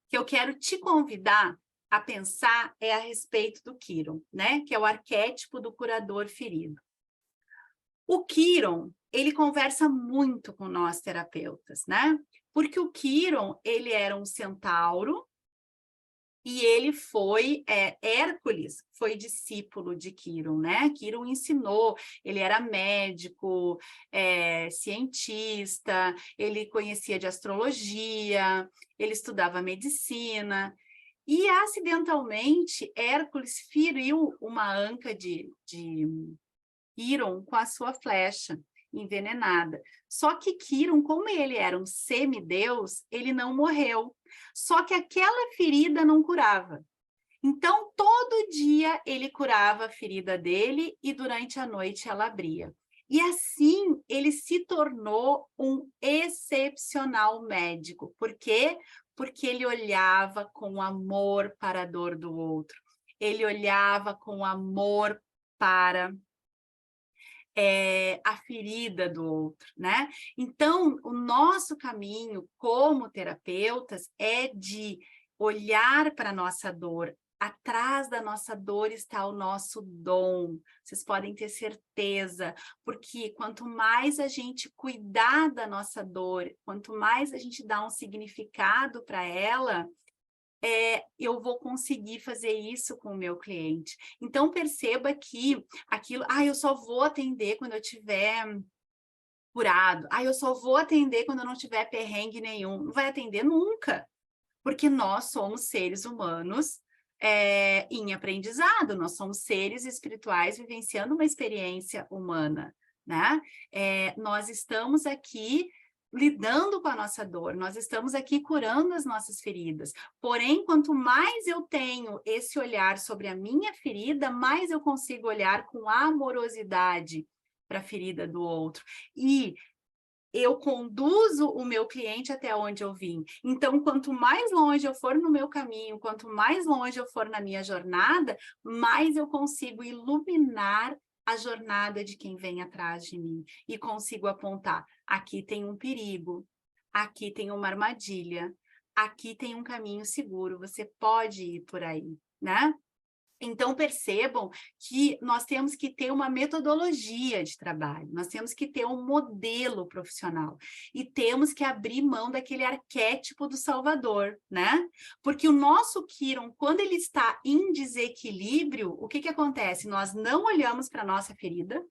que eu quero te convidar a pensar é a respeito do Quiron, né? Que é o arquétipo do curador ferido. O Quiron, ele conversa muito com nós terapeutas, né? Porque o Quiron, ele era um centauro, e ele foi, Hércules foi discípulo de Quiron, né? Quiron ensinou, ele era médico, cientista, ele conhecia de astrologia, ele estudava medicina, e acidentalmente Hércules feriu uma anca de Quiron com a sua flecha envenenada. Só que Quiron, como ele era um semideus, ele não morreu. Só que aquela ferida não curava. Então, todo dia ele curava a ferida dele e durante a noite ela abria. E assim, ele se tornou um excepcional médico. Por quê? Porque ele olhava com amor para a dor do outro. Ele olhava com amor para a ferida do outro, né? Então, o nosso caminho como terapeutas é de olhar para a nossa dor. Atrás da nossa dor está o nosso dom. Vocês podem ter certeza, porque quanto mais a gente cuidar da nossa dor, quanto mais a gente dá um significado para ela, eu vou conseguir fazer isso com o meu cliente. Então, perceba que aquilo, eu só vou atender quando eu tiver curado, eu só vou atender quando eu não tiver perrengue nenhum. Não vai atender nunca, porque nós somos seres humanos em aprendizado, nós somos seres espirituais vivenciando uma experiência humana, né? Nós estamos aqui lidando com a nossa dor, nós estamos aqui curando as nossas feridas. Porém, quanto mais eu tenho esse olhar sobre a minha ferida, mais eu consigo olhar com amorosidade para a ferida do outro. E eu conduzo o meu cliente até onde eu vim. Então, quanto mais longe eu for no meu caminho, quanto mais longe eu for na minha jornada, mais eu consigo iluminar a jornada de quem vem atrás de mim e consigo apontar, aqui tem um perigo, aqui tem uma armadilha, aqui tem um caminho seguro, você pode ir por aí, né? Então, percebam que nós temos que ter uma metodologia de trabalho, nós temos que ter um modelo profissional e temos que abrir mão daquele arquétipo do salvador, né? Porque o nosso Quiron, quando ele está em desequilíbrio, o que que acontece? Nós não olhamos para a nossa ferida,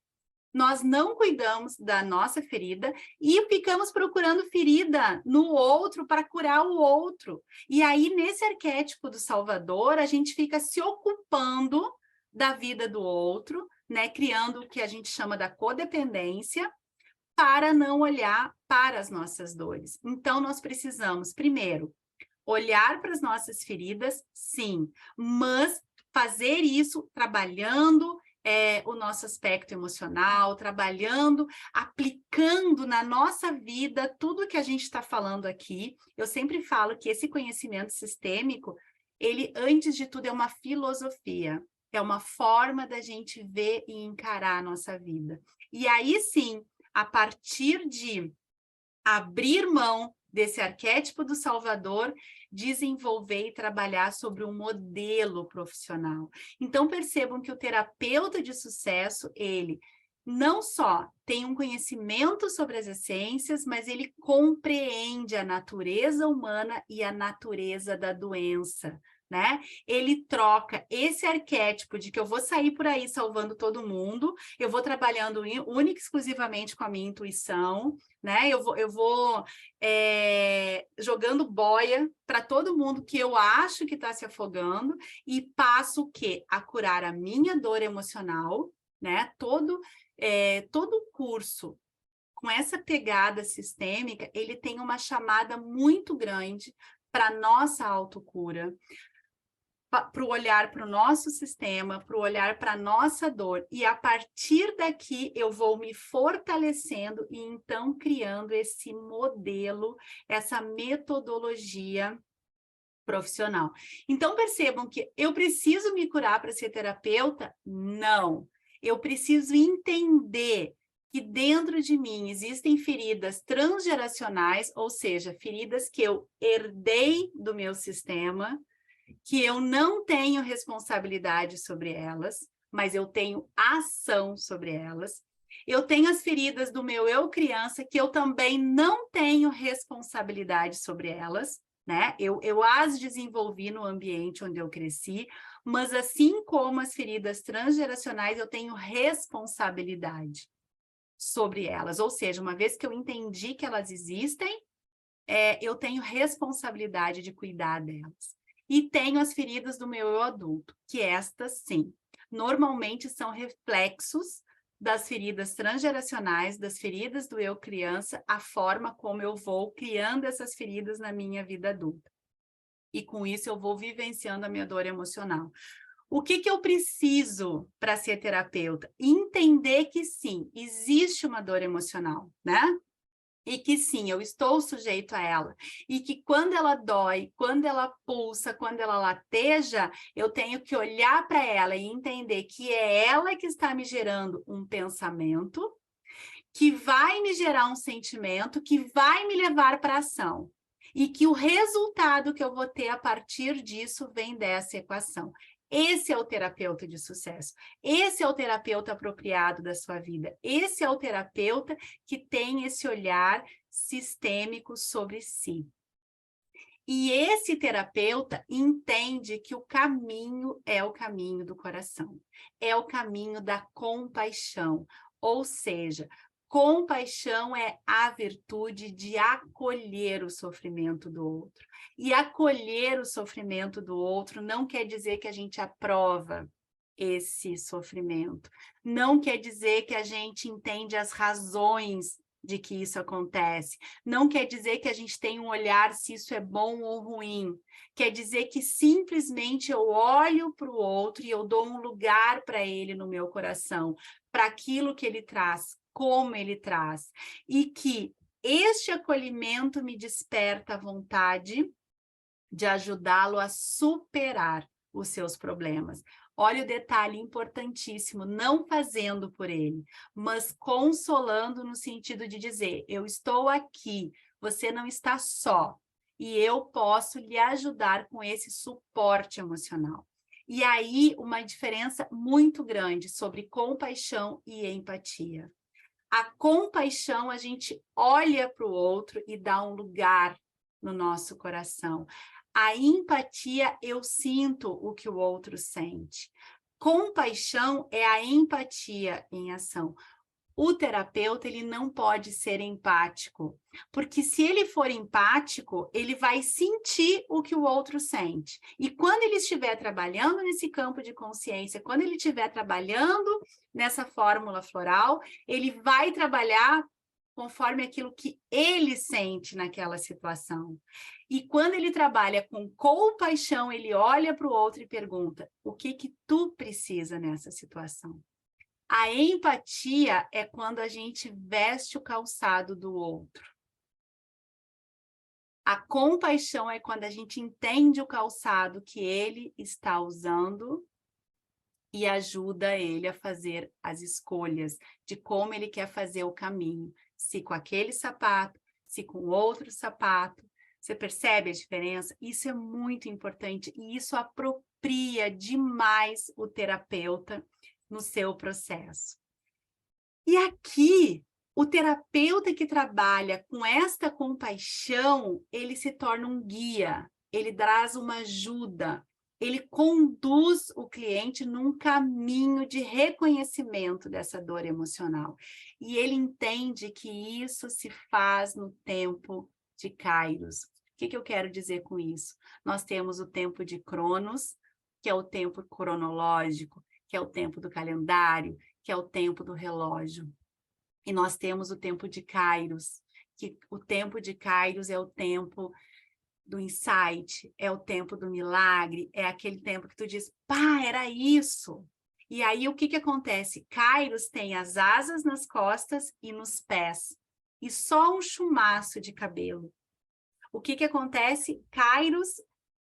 nós não cuidamos da nossa ferida e ficamos procurando ferida no outro para curar o outro. E aí, nesse arquétipo do Salvador, a gente fica se ocupando da vida do outro, né? Criando o que a gente chama da codependência, para não olhar para as nossas dores. Então, nós precisamos, primeiro, olhar para as nossas feridas, sim, mas fazer isso trabalhando o nosso aspecto emocional, trabalhando, aplicando na nossa vida tudo que a gente está falando aqui. Eu sempre falo que esse conhecimento sistêmico, ele, antes de tudo, é uma filosofia, é uma forma da gente ver e encarar a nossa vida. E aí, sim, a partir de abrir mão desse arquétipo do Salvador, desenvolver e trabalhar sobre um modelo profissional. Então, percebam que o terapeuta de sucesso, ele não só tem um conhecimento sobre as essências, mas ele compreende a natureza humana e a natureza da doença, né? Ele troca esse arquétipo de que eu vou sair por aí salvando todo mundo, eu vou trabalhando única e exclusivamente com a minha intuição, né? Eu vou jogando boia para todo mundo que eu acho que está se afogando e passo o quê? A curar a minha dor emocional, né? Todo curso com essa pegada sistêmica, ele tem uma chamada muito grande para a nossa autocura, para o olhar para o nosso sistema, para o olhar para a nossa dor. E a partir daqui eu vou me fortalecendo e então criando esse modelo, essa metodologia profissional. Então percebam que eu preciso me curar para ser terapeuta? Não. Eu preciso entender que dentro de mim existem feridas transgeracionais, ou seja, feridas que eu herdei do meu sistema, que eu não tenho responsabilidade sobre elas, mas eu tenho ação sobre elas. Eu tenho as feridas do meu eu criança, que eu também não tenho responsabilidade sobre elas, né? Eu as desenvolvi no ambiente onde eu cresci, mas assim como as feridas transgeracionais, eu tenho responsabilidade sobre elas. Ou seja, uma vez que eu entendi que elas existem, eu tenho responsabilidade de cuidar delas. E tenho as feridas do meu eu adulto, que estas, sim, normalmente são reflexos das feridas transgeracionais, das feridas do eu criança, a forma como eu vou criando essas feridas na minha vida adulta. E com isso eu vou vivenciando a minha dor emocional. O que eu preciso para ser terapeuta? Entender que sim, existe uma dor emocional, né? E que sim, eu estou sujeito a ela. E que quando ela dói, quando ela pulsa, quando ela lateja, eu tenho que olhar para ela e entender que é ela que está me gerando um pensamento, que vai me gerar um sentimento, que vai me levar para a ação. E que o resultado que eu vou ter a partir disso vem dessa equação. Esse é o terapeuta de sucesso. Esse é o terapeuta apropriado da sua vida. Esse é o terapeuta que tem esse olhar sistêmico sobre si. E esse terapeuta entende que o caminho é o caminho do coração, é o caminho da compaixão, ou seja, compaixão é a virtude de acolher o sofrimento do outro. E acolher o sofrimento do outro não quer dizer que a gente aprova esse sofrimento, não quer dizer que a gente entende as razões de que isso acontece. Não quer dizer que a gente tem um olhar se isso é bom ou ruim. Quer dizer que simplesmente eu olho para o outro e eu dou um lugar para ele no meu coração, para aquilo que ele traz, como ele traz. E que este acolhimento me desperta a vontade de ajudá-lo a superar os seus problemas. Olha o detalhe importantíssimo, não fazendo por ele, mas consolando no sentido de dizer, eu estou aqui, você não está só, e eu posso lhe ajudar com esse suporte emocional. E aí, uma diferença muito grande sobre compaixão e empatia. A compaixão, a gente olha para o outro e dá um lugar no nosso coração. A empatia, eu sinto o que o outro sente. Compaixão é a empatia em ação. O terapeuta, ele não pode ser empático, porque se ele for empático, ele vai sentir o que o outro sente. E quando ele estiver trabalhando nesse campo de consciência, quando ele estiver trabalhando nessa fórmula floral, ele vai trabalhar conforme aquilo que ele sente naquela situação. E quando ele trabalha com compaixão, ele olha para o outro e pergunta: o que tu precisa nessa situação? A empatia é quando a gente veste o calçado do outro. A compaixão é quando a gente entende o calçado que ele está usando e ajuda ele a fazer as escolhas de como ele quer fazer o caminho. Se com aquele sapato, se com outro sapato. Você percebe a diferença? Isso é muito importante e isso apropria demais o terapeuta no seu processo. E aqui, o terapeuta que trabalha com esta compaixão, ele se torna um guia, ele traz uma ajuda, ele conduz o cliente num caminho de reconhecimento dessa dor emocional. E ele entende que isso se faz no tempo de Kairos. O que eu quero dizer com isso? Nós temos o tempo de Cronos, que é o tempo cronológico, que é o tempo do calendário, que é o tempo do relógio. E nós temos o tempo de Kairos, que o tempo de Kairos é o tempo do insight, é o tempo do milagre, é aquele tempo que tu diz, pá, era isso. E aí o que acontece? Kairos tem as asas nas costas e nos pés, e só um chumaço de cabelo. O que acontece? Kairos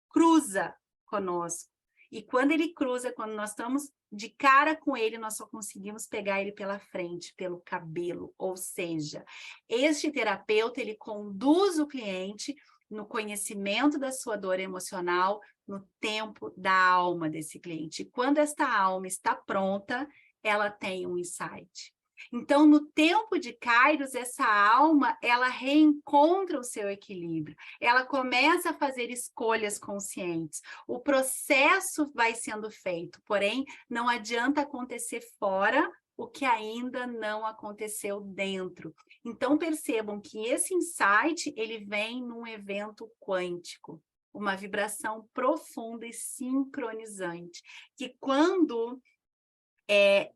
cruza conosco. E quando ele cruza, quando nós estamos de cara com ele, nós só conseguimos pegar ele pela frente, pelo cabelo. Ou seja, este terapeuta, ele conduz o cliente no conhecimento da sua dor emocional, no tempo da alma desse cliente. E quando esta alma está pronta, ela tem um insight. Então, no tempo de Kairos, essa alma, ela reencontra o seu equilíbrio, ela começa a fazer escolhas conscientes, o processo vai sendo feito, porém, não adianta acontecer fora o que ainda não aconteceu dentro. Então, percebam que esse insight, ele vem num evento quântico, uma vibração profunda e sincronizante, que quando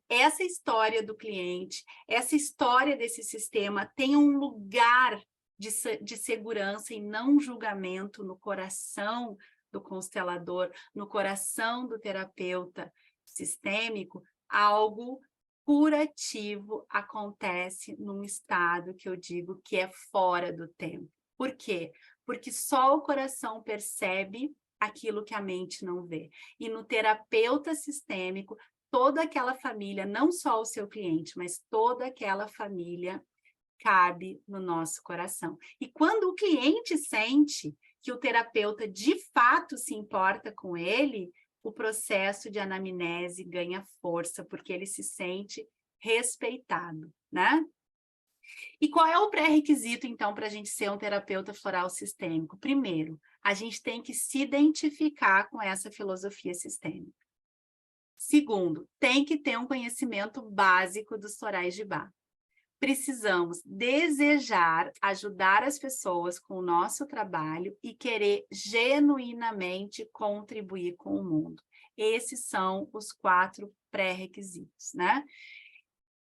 essa história do cliente, essa história desse sistema tem um lugar de segurança e não julgamento no coração do constelador, no coração do terapeuta sistêmico, algo curativo acontece num estado que eu digo que é fora do tempo. Por quê? Porque só o coração percebe aquilo que a mente não vê. E no terapeuta sistêmico, toda aquela família, não só o seu cliente, mas toda aquela família cabe no nosso coração. E quando o cliente sente que o terapeuta de fato se importa com ele, o processo de anamnese ganha força, porque ele se sente respeitado, né? E qual é o pré-requisito, então, para a gente ser um terapeuta floral sistêmico? Primeiro, a gente tem que se identificar com essa filosofia sistêmica. Segundo, tem que ter um conhecimento básico dos florais de Bach. Precisamos desejar ajudar as pessoas com o nosso trabalho e querer genuinamente contribuir com o mundo. Esses são os 4 pré-requisitos, né?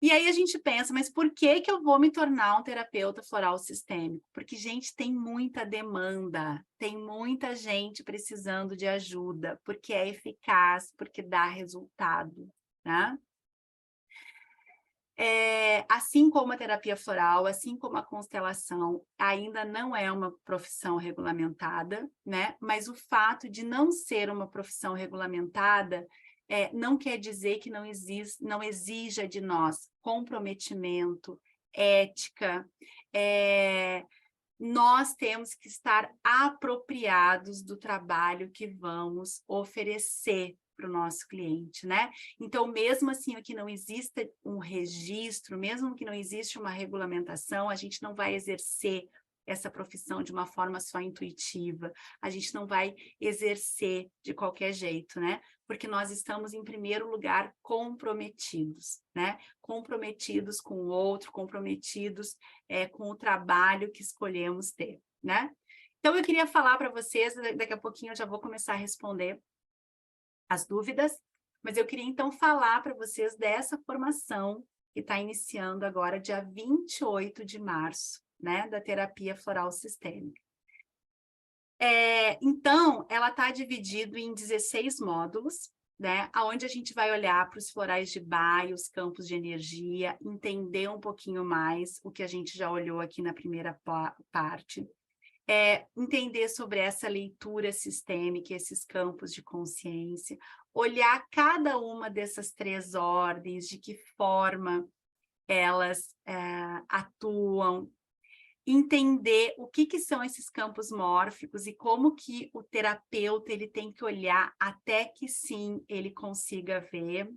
E aí a gente pensa, mas por que eu vou me tornar um terapeuta floral sistêmico? Porque, gente, tem muita demanda, tem muita gente precisando de ajuda, porque é eficaz, porque dá resultado, né? Assim como a terapia floral, assim como a constelação, ainda não é uma profissão regulamentada, né? Mas o fato de não ser uma profissão regulamentada não quer dizer que não exija de nós comprometimento, ética. Nós temos que estar apropriados do trabalho que vamos oferecer para o nosso cliente, né? Então, mesmo assim, que não exista um registro, mesmo que não exista uma regulamentação, a gente não vai exercer essa profissão de uma forma só intuitiva, a gente não vai exercer de qualquer jeito, né? Porque nós estamos, em primeiro lugar, comprometidos, né? Comprometidos com o outro, comprometidos com o trabalho que escolhemos ter, né? Então, eu queria falar para vocês, daqui a pouquinho eu já vou começar a responder as dúvidas, mas eu queria então falar para vocês dessa formação que está iniciando agora, dia 28 de março, né, da terapia floral sistêmica. Então, ela está dividida em 16 módulos, né, onde a gente vai olhar para os florais de Bach, os campos de energia, entender um pouquinho mais o que a gente já olhou aqui na primeira parte, entender sobre essa leitura sistêmica, esses campos de consciência, olhar cada uma dessas 3 ordens, de que forma elas atuam, entender o que são esses campos mórficos e como que o terapeuta ele tem que olhar até que sim ele consiga ver,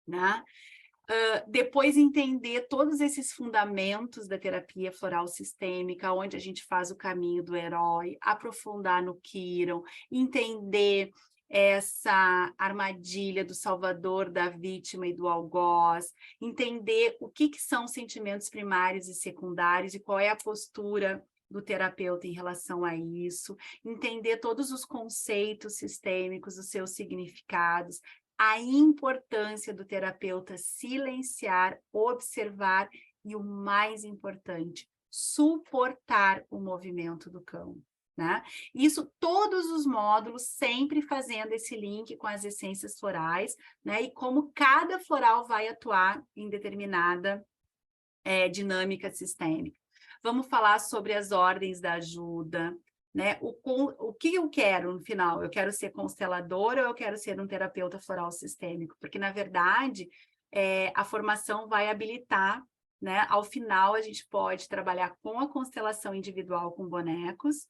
né? Depois entender todos esses fundamentos da terapia floral sistêmica, onde a gente faz o caminho do herói, aprofundar no Kiron, entender essa armadilha do salvador, da vítima e do algoz, entender o que são sentimentos primários e secundários e qual é a postura do terapeuta em relação a isso, entender todos os conceitos sistêmicos, os seus significados, a importância do terapeuta silenciar, observar e, o mais importante, suportar o movimento do cão, né? Isso, todos os módulos, sempre fazendo esse link com as essências florais, né? E como cada floral vai atuar em determinada dinâmica sistêmica. Vamos falar sobre as ordens da ajuda, né? O que eu quero no final? Eu quero ser consteladora ou eu quero ser um terapeuta floral sistêmico? Porque, na verdade, a formação vai habilitar, né? Ao final, a gente pode trabalhar com a constelação individual com bonecos,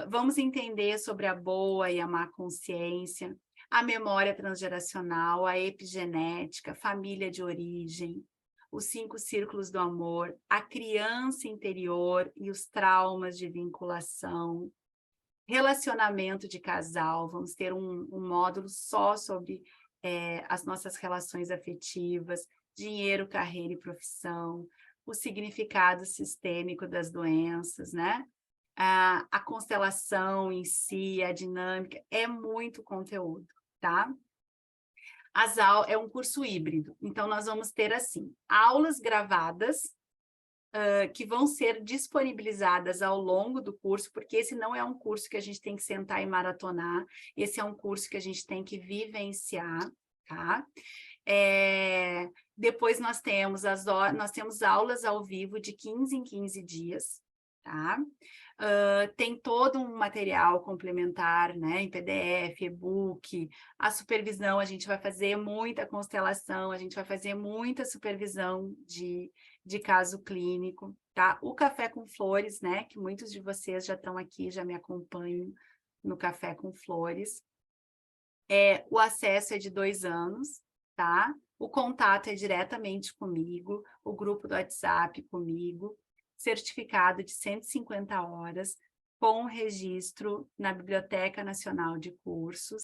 vamos entender sobre a boa e a má consciência, a memória transgeracional, a epigenética, família de origem, os 5 círculos do amor, a criança interior e os traumas de vinculação, relacionamento de casal, vamos ter um módulo só sobre as nossas relações afetivas, dinheiro, carreira e profissão, o significado sistêmico das doenças, né? A constelação em si, a dinâmica, é muito conteúdo, tá? É um curso híbrido, então nós vamos ter, assim, aulas gravadas, que vão ser disponibilizadas ao longo do curso, porque esse não é um curso que a gente tem que sentar e maratonar, esse é um curso que a gente tem que vivenciar, tá? Depois nós temos aulas ao vivo de 15 em 15 dias, tá? Tem todo um material complementar, né, em PDF, e-book, a supervisão, a gente vai fazer muita constelação, a gente vai fazer muita supervisão de caso clínico, tá? O Café com Flores, né, que muitos de vocês já estão aqui, já me acompanham no Café com Flores. O acesso é de 2 anos, tá? O contato é diretamente comigo, o grupo do WhatsApp comigo, certificado de 150 horas, com registro na Biblioteca Nacional de Cursos.